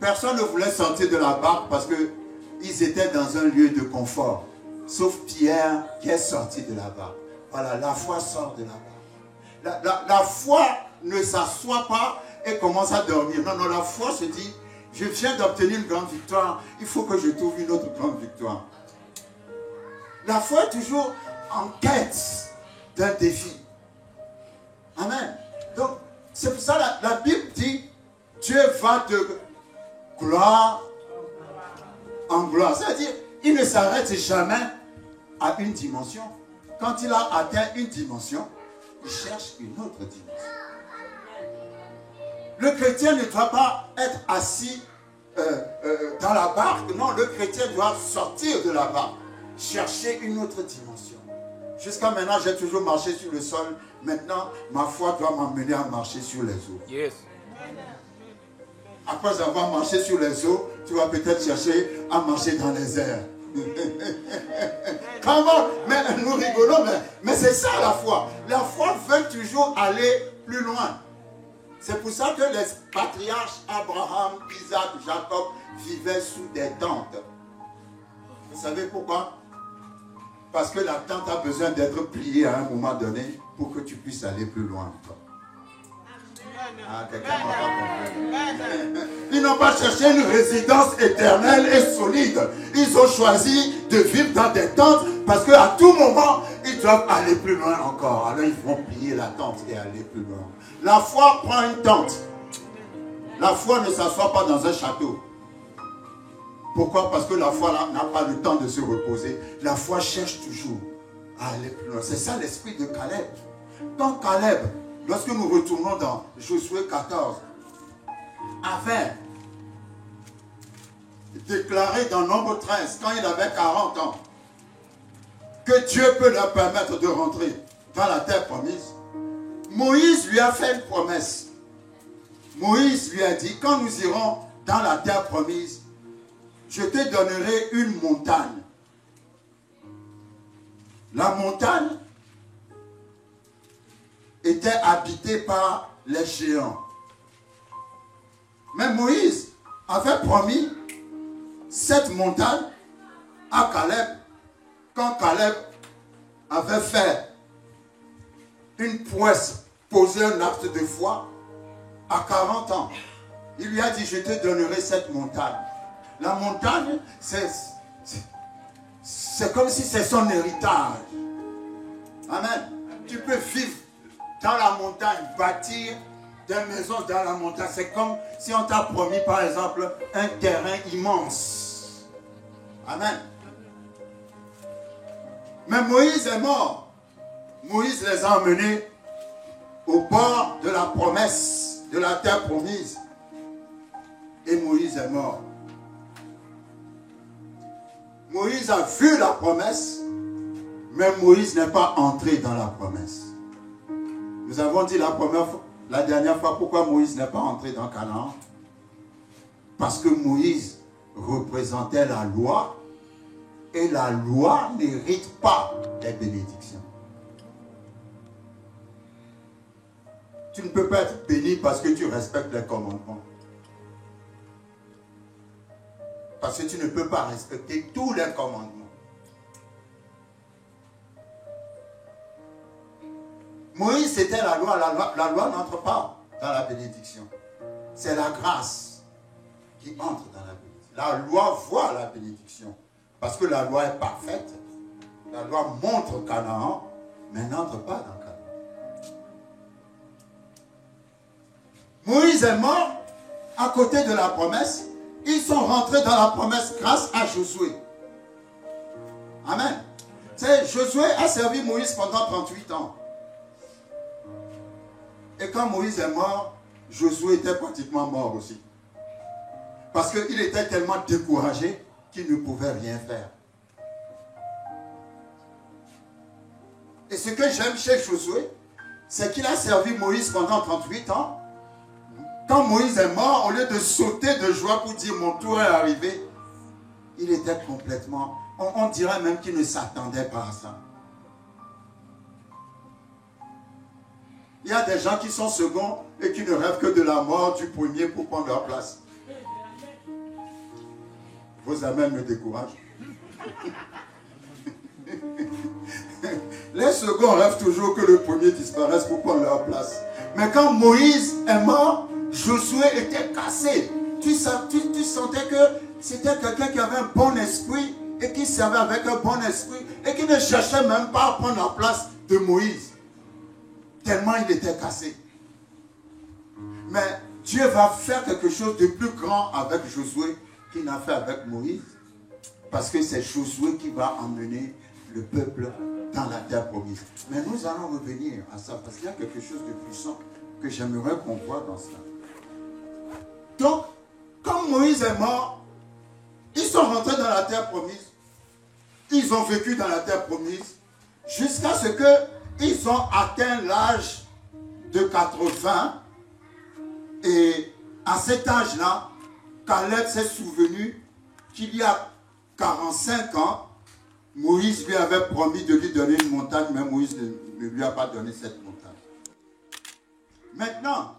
personne ne voulait sortir de la barque parce qu'ils étaient dans un lieu de confort. Sauf Pierre qui est sorti de la barque. Voilà, la foi sort de la barque. La foi ne s'assoit pas et commence à dormir. Non, non, la foi se dit, je viens d'obtenir une grande victoire, il faut que je trouve une autre grande victoire. La foi est toujours en quête d'un défi. Amen. Donc, c'est pour ça que la Bible dit, Dieu va de gloire en gloire. C'est-à-dire, il ne s'arrête jamais à une dimension. Quand il a atteint une dimension, il cherche une autre dimension. Le chrétien ne doit pas être assis dans la barque. Non, le chrétien doit sortir de la barque, chercher une autre dimension. Jusqu'à maintenant, j'ai toujours marché sur le sol. Maintenant, ma foi doit m'emmener à marcher sur les eaux. Yes. Après avoir marché sur les eaux, tu vas peut-être chercher à marcher dans les airs. Comment? Mais nous rigolons, mais c'est ça la foi. La foi veut toujours aller plus loin. C'est pour ça que les patriarches Abraham, Isaac, Jacob vivaient sous des tentes. Vous savez pourquoi? Parce que la tente a besoin d'être pliée à un moment donné pour que tu puisses aller plus loin. Ah, quelqu'un m'a pas compris. Ils n'ont pas cherché une résidence éternelle et solide. Ils ont choisi de vivre dans des tentes parce qu'à tout moment, ils doivent aller plus loin encore. Alors ils vont plier la tente et aller plus loin. La foi prend une tente. La foi ne s'assoit pas dans un château. Pourquoi? Parce que la foi n'a pas le temps de se reposer. La foi cherche toujours à aller plus loin. C'est ça l'esprit de Caleb. Quand Caleb, lorsque nous retournons dans Josué 14, avait déclaré dans Nombre 13, quand il avait 40 ans, que Dieu peut leur permettre de rentrer dans la terre promise, Moïse lui a fait une promesse. Moïse lui a dit, quand nous irons dans la terre promise, je te donnerai une montagne. La montagne était habitée par les géants. Mais Moïse avait promis cette montagne à Caleb quand Caleb avait fait une prouesse, posé un acte de foi à 40 ans. Il lui a dit, je te donnerai cette montagne. La montagne, c'est comme si c'est son héritage. Amen. Tu peux vivre dans la montagne, bâtir des maisons dans la montagne. C'est comme si on t'a promis, par exemple, un terrain immense. Amen. Mais Moïse est mort. Moïse les a emmenés au bord de la promesse, de la terre promise. Et Moïse est mort. Moïse a vu la promesse, mais Moïse n'est pas entré dans la promesse. Nous avons dit la dernière fois pourquoi Moïse n'est pas entré dans Canaan. Parce que Moïse représentait la loi, et la loi n'hérite pas des bénédictions. Tu ne peux pas être béni parce que tu respectes les commandements. Parce que tu ne peux pas respecter tous les commandements. Moïse, c'était la loi. La loi n'entre pas dans la bénédiction. C'est la grâce qui entre dans la bénédiction. La loi voit la bénédiction Parce que la loi est parfaite. La loi montre Canaan, mais n'entre pas dans Canaan. Moïse est mort à côté de la promesse. Ils sont rentrés dans la promesse grâce à Josué. Amen. Josué a servi Moïse pendant 38 ans. Et quand Moïse est mort, Josué était pratiquement mort aussi. Parce qu'il était tellement découragé qu'il ne pouvait rien faire. Et ce que j'aime chez Josué, c'est qu'il a servi Moïse pendant 38 ans. Quand Moïse est mort, au lieu de sauter de joie pour dire mon tour est arrivé, il était complètement... On dirait même qu'il ne s'attendait pas à ça. Il y a des gens qui sont seconds et qui ne rêvent que de la mort du premier pour prendre leur place. Vos amens me découragent. Les seconds rêvent toujours que le premier disparaisse pour prendre leur place. Mais quand Moïse est mort, Josué était cassé. Tu sentais que c'était quelqu'un qui avait un bon esprit et qui servait avec un bon esprit et qui ne cherchait même pas à prendre la place de Moïse. Tellement il était cassé. Mais Dieu va faire quelque chose de plus grand avec Josué qu'il n'a fait avec Moïse. Parce que c'est Josué qui va emmener le peuple dans la terre promise. Mais nous allons revenir à ça parce qu'il y a quelque chose de puissant que j'aimerais qu'on voit dans cela. Donc, comme Moïse est mort, ils sont rentrés dans la terre promise. Ils ont vécu dans la terre promise jusqu'à ce qu'ils ont atteint l'âge de 80. Et à cet âge-là, Caleb s'est souvenu qu'il y a 45 ans, Moïse lui avait promis de lui donner une montagne, mais Moïse ne lui a pas donné cette montagne. Maintenant,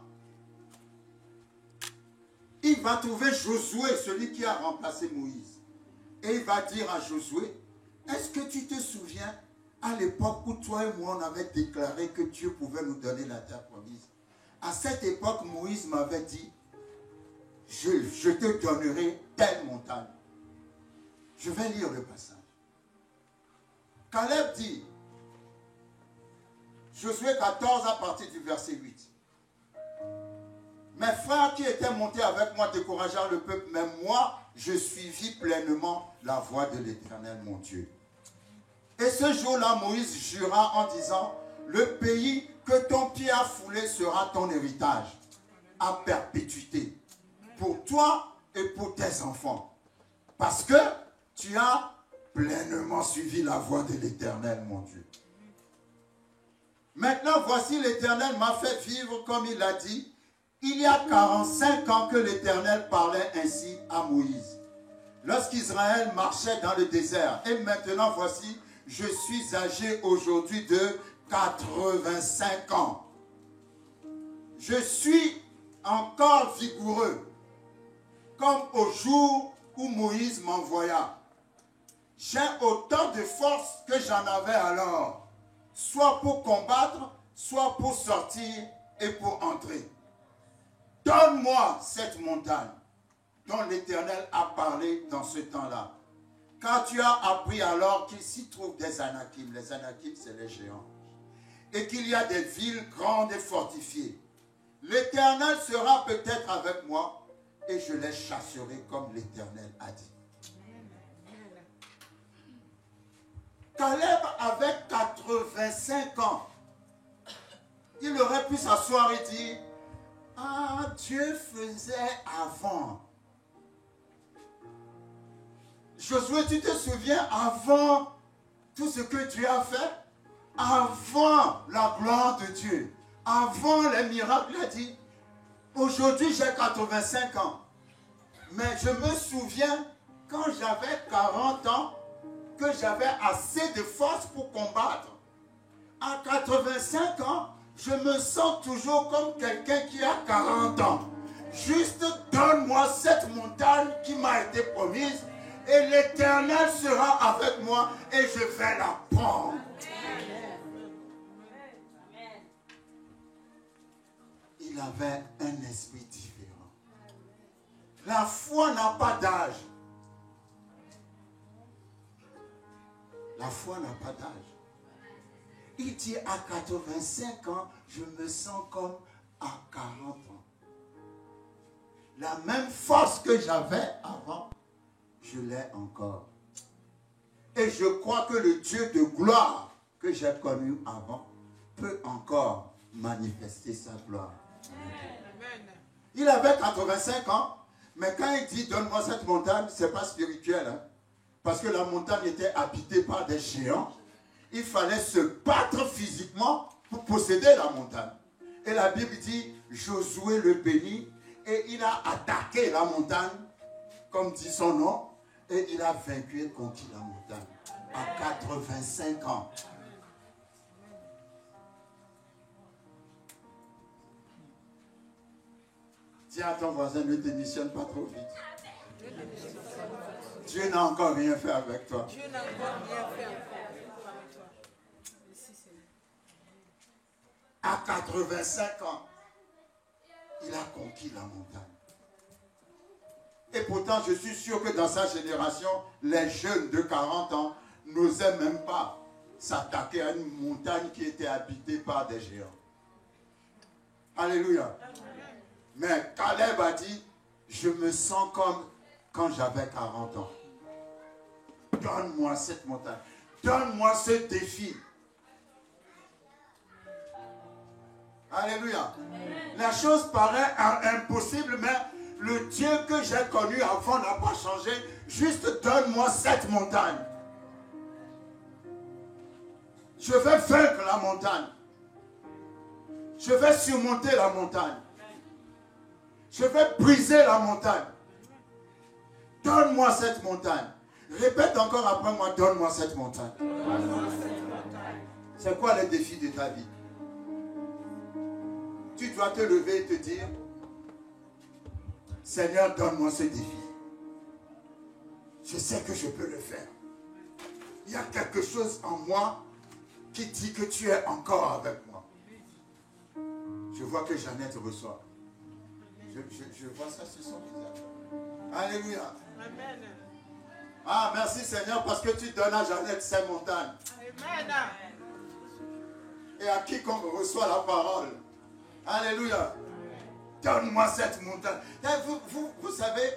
il va trouver Josué, celui qui a remplacé Moïse. Et il va dire à Josué, est-ce que tu te souviens à l'époque où toi et moi on avait déclaré que Dieu pouvait nous donner la terre promise? À cette époque, Moïse m'avait dit, je te donnerai telle montagne. Je vais lire le passage. Caleb dit, Josué 14 à partir du verset 8. Mes frères qui étaient montés avec moi décourageant le peuple, même moi, je suivis pleinement la voie de l'Éternel, mon Dieu. Et ce jour-là, Moïse jura en disant, le pays que ton pied a foulé sera ton héritage à perpétuité, pour toi et pour tes enfants. Parce que tu as pleinement suivi la voie de l'Éternel, mon Dieu. Maintenant, voici l'Éternel m'a fait vivre comme il l'a dit. Il y a 45 ans que l'Éternel parlait ainsi à Moïse, lorsqu'Israël marchait dans le désert. Et maintenant, voici, je suis âgé aujourd'hui de 85 ans. Je suis encore vigoureux, comme au jour où Moïse m'envoya. J'ai autant de force que j'en avais alors, soit pour combattre, soit pour sortir et pour entrer. Donne-moi cette montagne dont l'Éternel a parlé dans ce temps-là. Car tu as appris alors qu'il s'y trouve des Anakim. Les Anakim, c'est les géants. Et qu'il y a des villes grandes et fortifiées. L'Éternel sera peut-être avec moi et je les chasserai comme l'Éternel a dit. Caleb avait 85 ans. Il aurait pu s'asseoir et dire, ah, Dieu faisait avant. Josué, tu te souviens avant tout ce que Dieu a fait? Avant la gloire de Dieu, avant les miracles, il a dit, aujourd'hui j'ai 85 ans. Mais je me souviens quand j'avais 40 ans, que j'avais assez de force pour combattre. À 85 ans, je me sens toujours comme quelqu'un qui a 40 ans. Juste donne-moi cette montagne qui m'a été promise et l'Éternel sera avec moi et je vais la prendre. Il avait un esprit différent. La foi n'a pas d'âge. La foi n'a pas d'âge. Il dit à 85 ans, je me sens comme à 40 ans. La même force que j'avais avant, je l'ai encore. Et je crois que le Dieu de gloire que j'ai connu avant peut encore manifester sa gloire. Amen. Il avait 85 ans, mais quand il dit donne-moi cette montagne, ce n'est pas spirituel. Hein? Parce que la montagne était habitée par des géants. Il fallait se battre physiquement pour posséder la montagne. Et la Bible dit, Josué le bénit, et il a attaqué la montagne, comme dit son nom, et il a vaincu et conquis la montagne à 85 ans. Dis à ton voisin, ne démissionne pas trop vite. Dieu n'a encore rien fait avec toi. Dieu n'a encore rien fait avec toi. À 85 ans, il a conquis la montagne. Et pourtant, je suis sûr que dans sa génération, les jeunes de 40 ans n'osaient même pas s'attaquer à une montagne qui était habitée par des géants. Alléluia. Mais Caleb a dit, je me sens comme quand j'avais 40 ans. Donne-moi cette montagne. Donne-moi ce défi. Alléluia. La chose paraît impossible, mais le Dieu que j'ai connu avant n'a pas changé. Juste donne-moi cette montagne. Je vais vaincre la montagne. Je vais surmonter la montagne. Je vais briser la montagne. Donne-moi cette montagne. Répète encore après moi, donne-moi cette montagne. C'est quoi le défi de ta vie? Tu dois te lever et te dire, Seigneur, donne-moi ce défi. Je sais que je peux le faire. Il y a quelque chose en moi qui dit que tu es encore avec moi. Je vois que Jeannette reçoit. Je vois ça sur son visage. Alléluia. Amen. Ah, merci Seigneur parce que tu donnes à Jeannette ces montagnes. Amen. Et à quiconque reçoit la parole. Alléluia. Donne-moi cette montagne. Vous savez,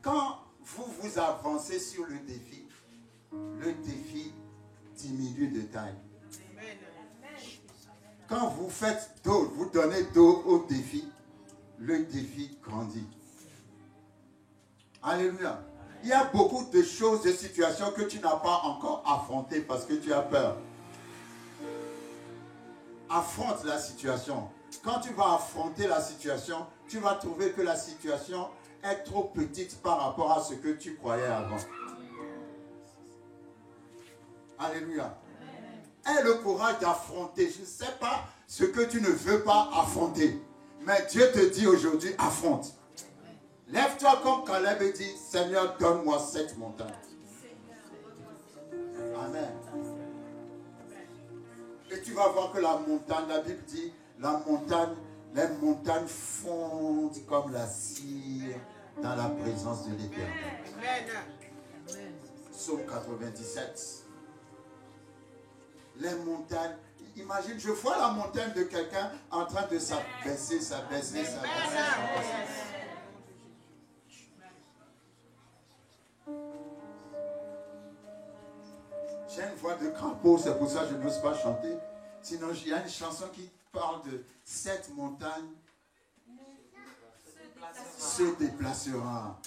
quand vous avancez sur le défi diminue de taille. Quand vous faites dos, vous donnez dos au défi, le défi grandit. Alléluia. Il y a beaucoup de choses, de situations que tu n'as pas encore affrontées parce que tu as peur. Affronte la situation. Quand tu vas affronter la situation, tu vas trouver que la situation est trop petite par rapport à ce que tu croyais avant. Alléluia. Aie le courage d'affronter. Je ne sais pas ce que tu ne veux pas affronter. Mais Dieu te dit aujourd'hui, affronte. Lève-toi comme Caleb et dis, Seigneur, donne-moi cette montagne. Amen. Et tu vas voir que la montagne, la Bible dit, les montagnes fondent comme la cire dans la présence de l'Éternel. Psaume 97. Les montagnes, imagine, je vois la montagne de quelqu'un en train de s'abaisser, s'abaisser, s'abaisser. J'ai une voix de crapaud, c'est pour ça que je n'ose pas chanter. Sinon, il y a une chanson qui parle de cette montagne se déplacera.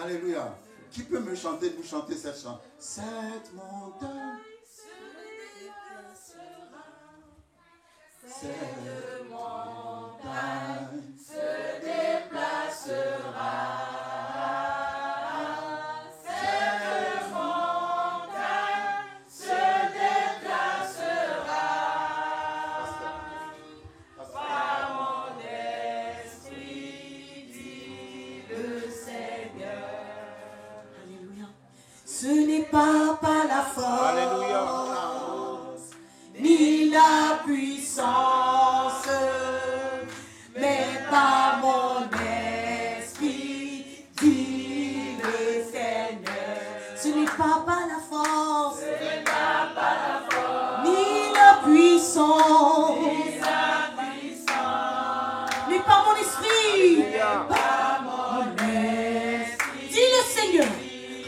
Alléluia. Qui peut me chanter, vous chanter cette chanson? Cette montagne se déplacera. Cette montagne se déplacera.
Ce n'est pas par la force, ni la puissance, esprit. Par mon esprit. Dis le Seigneur.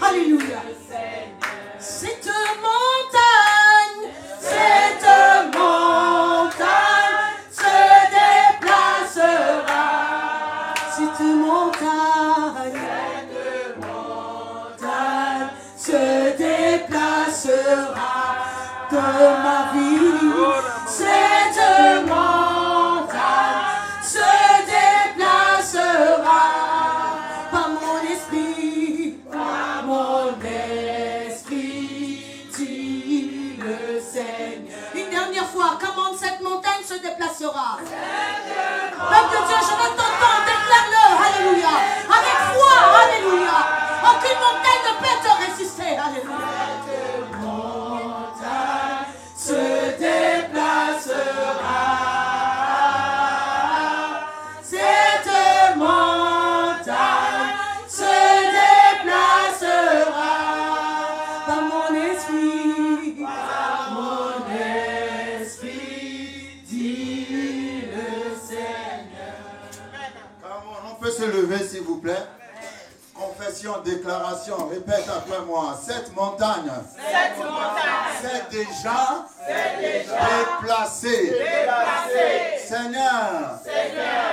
Alléluia. Cette montagne se déplacera. Cette montagne se déplacera de ma vie. Cette montagne se déplacera par mon esprit, dit le Seigneur. Une dernière fois, comment cette montagne se déplacera? Peuple de Dieu, je veux t'entendre, déclare-le, alléluia, avec foi, alléluia. Aucune montagne ne peut te résister, alléluia. Cette montagne se déplacera. Cette montagne se déplacera par mon esprit, dit le Seigneur.
On peut se lever s'il vous plaît. Confession, déclaration, répète après moi. Cette montagne, c'est déjà déplacée. Seigneur,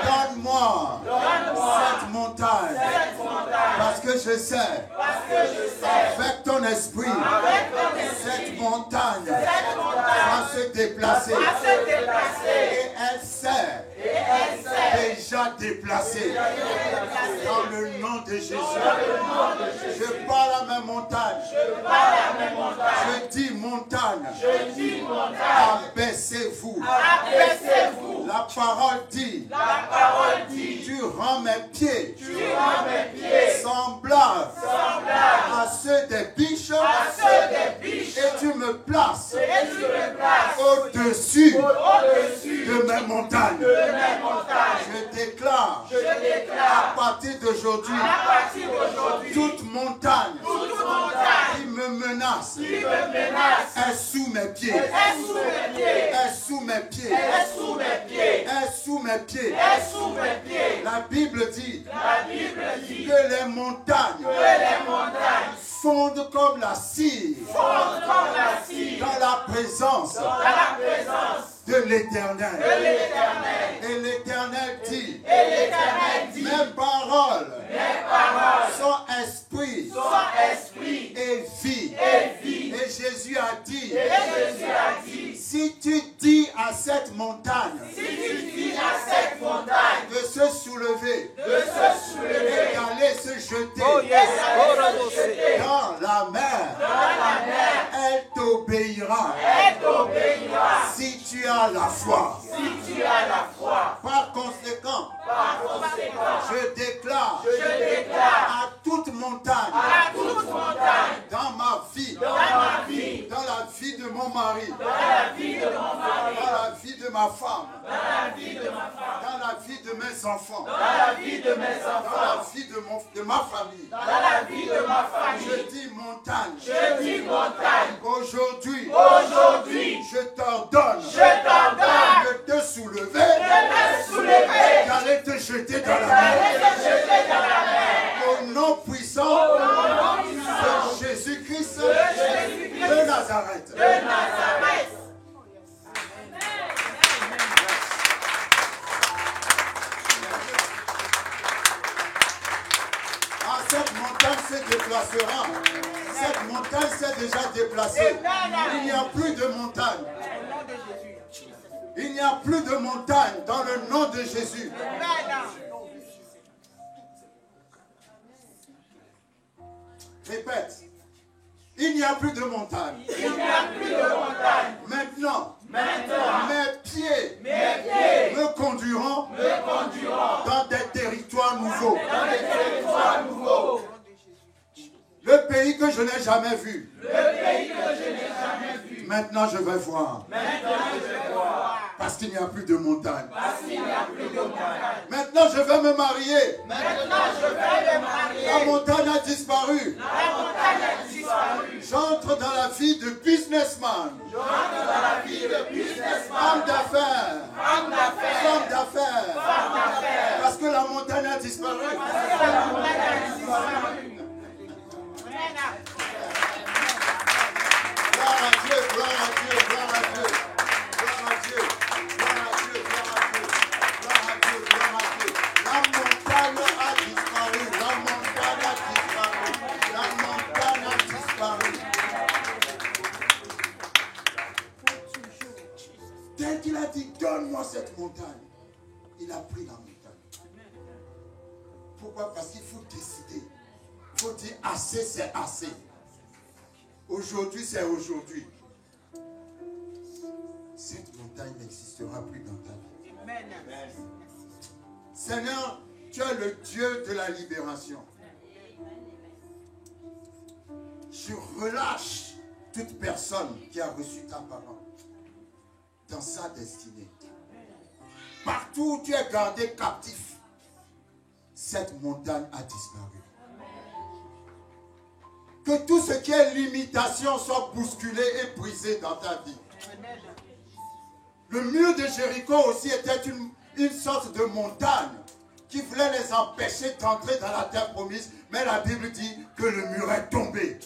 donne-moi cette montagne. Parce que je sais, avec ton esprit, cette montagne va se déplacer. Et elle s'est déjà déplacée. Dans le nom de Jésus. Je parle à ma montagne. Je dis montagne. Abaissez-vous. La parole dit. Tu rends mes pieds semblables à ceux des biches. Et tu me places au-dessus de mes montagnes. Je déclare à partir d'aujourd'hui, toute montagne qui me menace est sous mes pieds. Est sous mes pieds. Est sous mes pieds. La Bible dit que les montagnes fondent comme la cire dans la présence de l'Éternel. Et l'Éternel dit, mes paroles sont esprit et vie. Et Jésus a dit, si tu dis à cette montagne de se soulever et d'aller se jeter dans la mer, elle t'obéira. Si tu as la foi. Par conséquent, je déclare à toute montagne dans ma vie, dans la vie de mon mari, dans la vie de ma femme, dans la vie de mes enfants, dans la vie de ma famille, je dis montagne, aujourd'hui, je t'ordonne de te soulever, d'aller te jeter dans la mer. Au nom puissant de Jésus-Christ de Nazareth. Cette montagne se déplacera. Cette montagne s'est déjà déplacée. Il n'y a plus de montagne. Il n'y a plus de montagne dans le nom de Jésus. Répète. Il n'y a plus de montagne. Maintenant, mes pieds me conduiront dans des territoires nouveaux. Le pays que je n'ai jamais vu. Maintenant je vais voir. Parce qu'il n'y a plus de montagne. Maintenant je vais me marier. La montagne a disparu. J'entre dans la vie de businessman. Homme d'affaires. Parce que la montagne a disparu. Gloire à Dieu, gloire à Dieu, gloire à Dieu. Gloire à Dieu, gloire à Dieu, gloire à Dieu. Gloire à Dieu, gloire à Dieu. La montagne a disparu, la montagne a disparu. La montagne a disparu. Dès qu'il a dit, donne-moi cette montagne, il a pris la montagne. Pourquoi? Parce qu'il faut décider. Il faut dire, assez, c'est assez. Aujourd'hui, c'est aujourd'hui. Cette montagne n'existera plus dans ta vie. Amen. Seigneur, tu es le Dieu de la libération. Je relâche toute personne qui a reçu ta parole dans sa destinée. Partout où tu es gardé captif, cette montagne a disparu. Que tout ce qui est limitation soit bousculé et brisé dans ta vie. Le mur de Jéricho aussi était une sorte de montagne qui voulait les empêcher d'entrer dans la terre promise. Mais la Bible dit que le mur est tombé.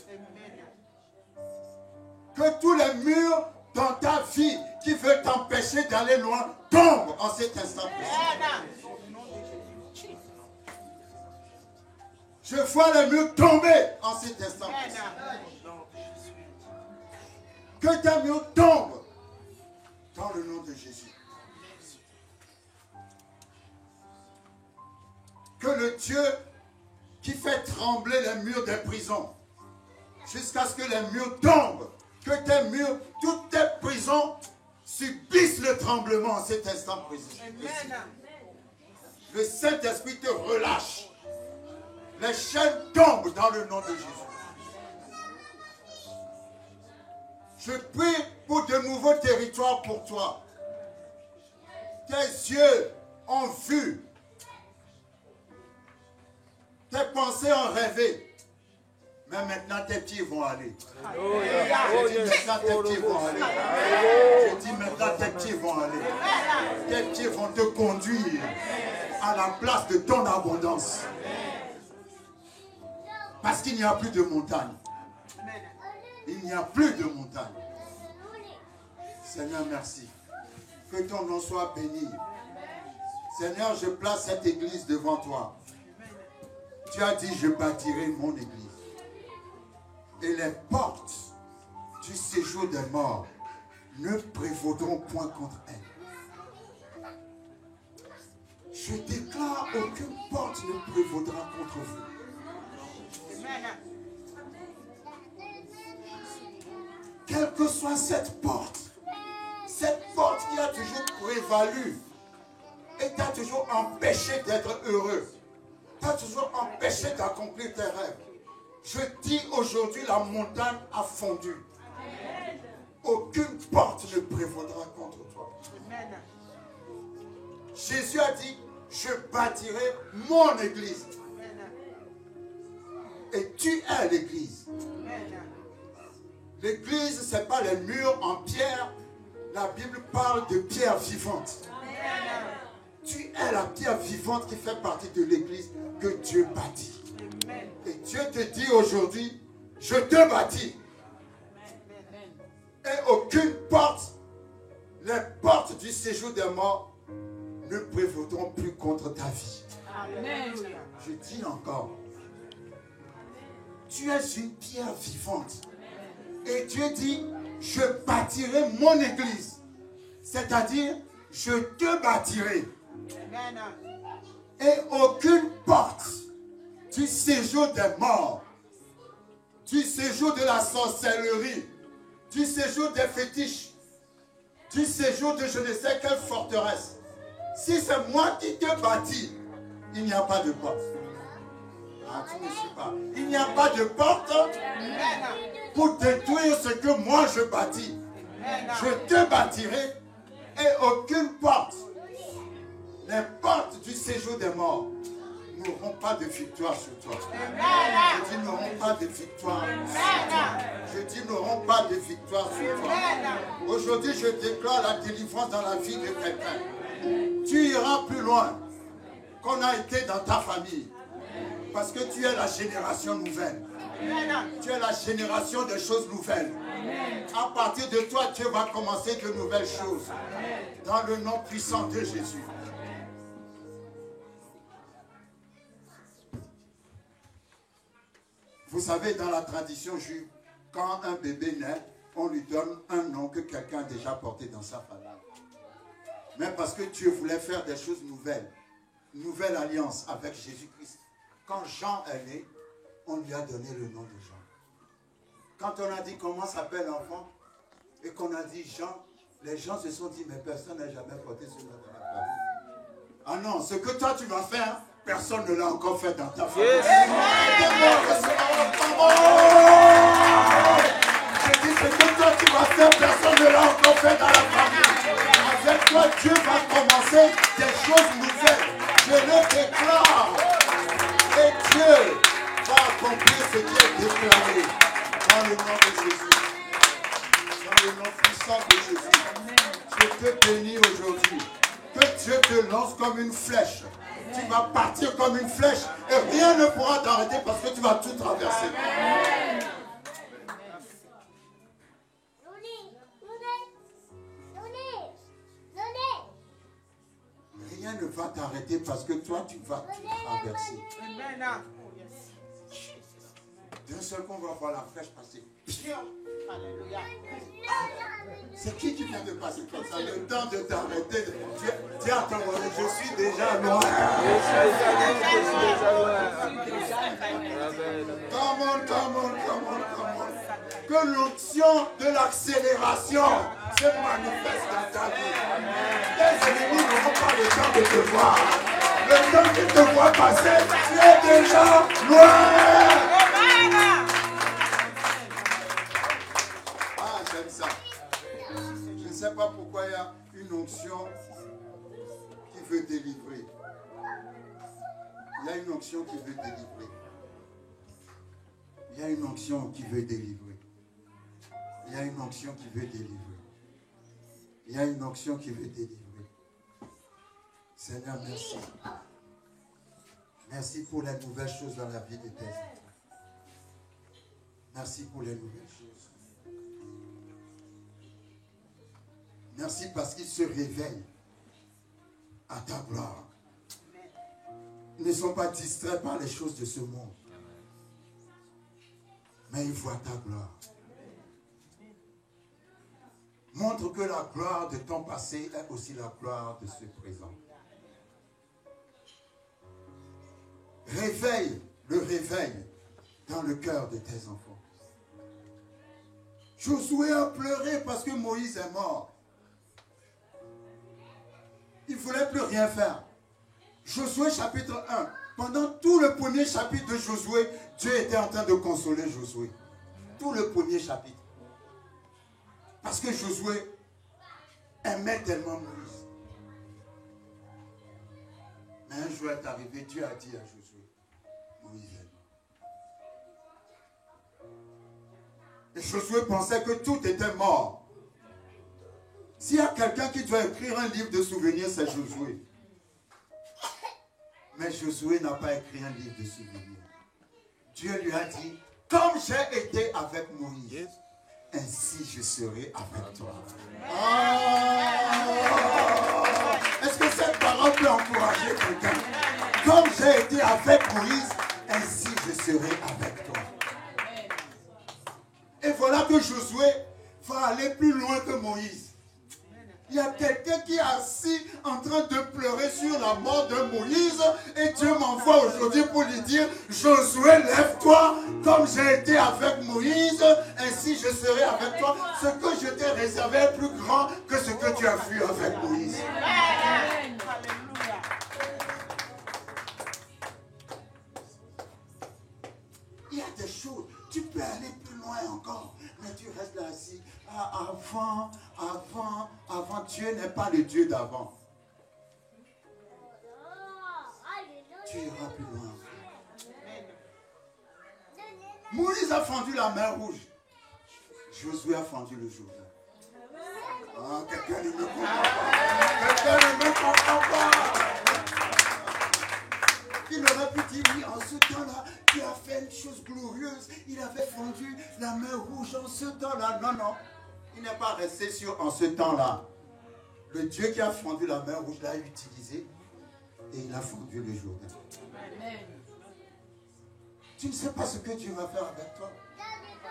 Que tous les murs dans ta vie qui veulent t'empêcher d'aller loin tombent en cet instant précis. Je vois les murs tomber en cet instant précis. Que tes murs tombent dans le nom de Jésus. Que le Dieu qui fait trembler les murs des prisons jusqu'à ce que les murs tombent, que tes murs, toutes tes prisons subissent le tremblement en cet instant précis. Le Saint-Esprit te relâche. Les chaînes tombent dans le nom de Jésus. Je prie pour de nouveaux territoires pour toi. Tes yeux ont vu. Tes pensées ont rêvé. Mais maintenant tes pieds vont aller. Je dis maintenant tes pieds vont aller. Je dis maintenant tes pieds vont aller. Tes pieds vont te conduire à la place de ton abondance. Parce qu'il n'y a plus de montagne. Il n'y a plus de montagne. Seigneur, merci. Que ton nom soit béni. Seigneur, je place cette église devant toi. Tu as dit, je bâtirai mon église. Et les portes du séjour des morts ne prévaudront point contre elle. Je déclare, aucune porte ne prévaudra contre vous. Quelle que soit cette porte qui a toujours prévalu et t'a toujours empêché d'être heureux, t'a toujours empêché d'accomplir tes rêves, je dis aujourd'hui, la montagne a fondu. Aucune porte ne prévaudra contre toi. Jésus a dit, je bâtirai mon église. Et tu es l'église. L'église, ce n'est pas les murs en pierre. La Bible parle de pierre vivante. Tu es la pierre vivante qui fait partie de l'église que Dieu bâtit. Et Dieu te dit aujourd'hui, je te bâtis. Et aucune porte, les portes du séjour des morts ne prévaudront plus contre ta vie. Amen. Je dis encore, tu es une pierre vivante. Et Dieu dit, je bâtirai mon église. C'est-à-dire, je te bâtirai. Et aucune porte du séjour des morts, du séjour de la sorcellerie, du séjour des fétiches, du séjour de je ne sais quelle forteresse. Si c'est moi qui te bâtis, il n'y a pas de porte. Ah, tu ne sais pas. Il n'y a pas de porte pour détruire ce que moi je bâtis. Je te bâtirai et aucune porte, les portes du séjour des morts, n'auront pas de victoire sur toi. Je dis n'auront pas de victoire sur toi. Je dis n'auront pas de victoire sur toi. Aujourd'hui, je déclare la délivrance dans la vie de quelqu'un. Tu iras plus loin.
qu'on a été dans ta famille. Parce que tu es la génération nouvelle. Tu es la génération de choses nouvelles. À partir de toi, Dieu va commencer de nouvelles choses. Dans le nom puissant de Jésus. Vous savez, dans la tradition juive, quand un bébé naît, on lui donne un nom que quelqu'un a déjà porté dans sa famille. Mais parce que Dieu voulait faire des choses nouvelles, nouvelle alliance avec Jésus-Christ. Quand Jean est né, on lui a donné le nom de Jean. Quand on a dit comment s'appelle l'enfant, et qu'on a dit Jean, les gens se sont dit, mais personne n'a jamais porté ce nom dans la famille. Ah non, ce que toi tu vas faire, personne ne l'a encore fait dans ta famille. Yes. Je dis, ce que toi tu vas faire, personne ne l'a encore fait dans la famille. Avec toi, Dieu va commencer des choses nouvelles. Je le déclare. Et Dieu va accomplir ce qui est déclaré. Dans le nom de Jésus. Dans le nom puissant de Jésus. Je te bénis aujourd'hui. Que Dieu te lance comme une flèche. Tu vas partir comme une flèche et rien ne pourra t'arrêter parce que tu vas tout traverser. Rien ne va t'arrêter parce que toi tu vas tout traverser. D'un seul coup, on va voir la flèche passer. C'est qui vient de passer comme ça? Le temps de t'arrêter. Tu attends, je suis déjà loin. Come on. Que l'onction de l'accélération se manifeste dans ta vie. Les ennemis n'auront pas le temps de te voir. Le temps qu'ils te voient passer, tu es déjà loin. J'aime ça. Je ne sais pas pourquoi il y a une onction qui veut délivrer. Il y a une onction qui veut délivrer. Il y a une onction qui veut délivrer. Il y a une onction qui veut délivrer. Il y a une onction qui veut délivrer. Seigneur, merci. Merci pour les nouvelles choses dans la vie de tes enfants. Merci pour les nouvelles choses. Merci parce qu'ils se réveillent à ta gloire. Ils ne sont pas distraits par les choses de ce monde. Mais ils voient ta gloire. Montre que la gloire de ton passé est aussi la gloire de ce présent. Réveille le réveil dans le cœur de tes enfants. Josué a pleuré parce que Moïse est mort. Il ne voulait plus rien faire. Josué chapitre 1. Pendant tout le premier chapitre de Josué, Dieu était en train de consoler Josué. Tout le premier chapitre. Parce que Josué aimait tellement Moïse. Mais un jour est arrivé, Dieu a dit à Josué, Moïse est mort. Et Josué pensait que tout était mort. S'il y a quelqu'un qui doit écrire un livre de souvenirs, c'est Josué. Mais Josué n'a pas écrit un livre de souvenirs. Dieu lui a dit, comme j'ai été avec Moïse, ainsi je serai avec toi. Est-ce que cette parole peut encourager quelqu'un? Comme j'ai été avec Moïse, ainsi je serai avec toi. Et voilà que Josué va aller plus loin que Moïse. Il y a quelqu'un qui est assis en train de pleurer sur la mort de Moïse et Dieu m'envoie aujourd'hui pour lui dire, Josué, lève-toi, comme j'ai été avec Moïse, ainsi je serai avec toi. Ce que je t'ai réservé est plus grand que ce que tu as vu avec Moïse. Il y a des choses, tu peux aller plus loin encore, mais tu restes là assis. Avant, Dieu n'est pas le Dieu d'avant. Tu iras plus loin. Moïse a fendu la mer rouge. Josué a fendu le Jourdain. Quelqu'un ne me comprend pas. Quelqu'un ne me comprend pas.
Il aurait pu dire, oui, en ce temps-là, Dieu a fait une chose glorieuse. Il avait fendu la mer rouge en ce temps-là. Non, non. Il n'est pas resté sur en ce temps-là. Le Dieu qui a fendu la mer rouge l'a utilisé et il a fendu le Jourdain. Tu ne sais pas ce que Dieu va faire avec toi.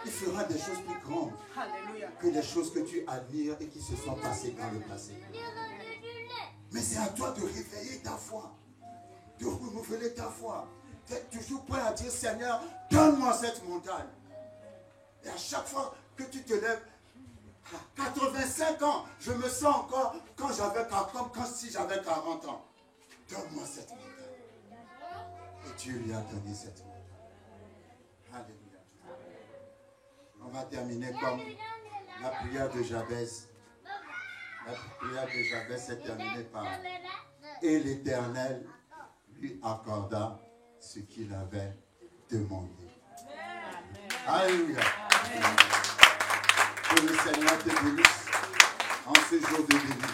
Il fera des choses plus grandes que les choses que tu admires et qui se sont passées dans le passé. Mais c'est à toi de réveiller ta foi, de renouveler ta foi, d'être toujours prêt à dire, Seigneur, donne-moi cette montagne. Et à chaque fois que tu te lèves, à 85 ans, je me sens encore comme si j'avais 40 ans. Donne-moi cette montagne. Et Dieu lui a donné cette montagne. Alléluia. On va terminer comme la prière de Jabez. La prière de Jabez s'est terminée par « Et l'Éternel lui accorda ce qu'il avait demandé. » Alléluia. Que le Seigneur te bénisse en ce jour de bénédiction.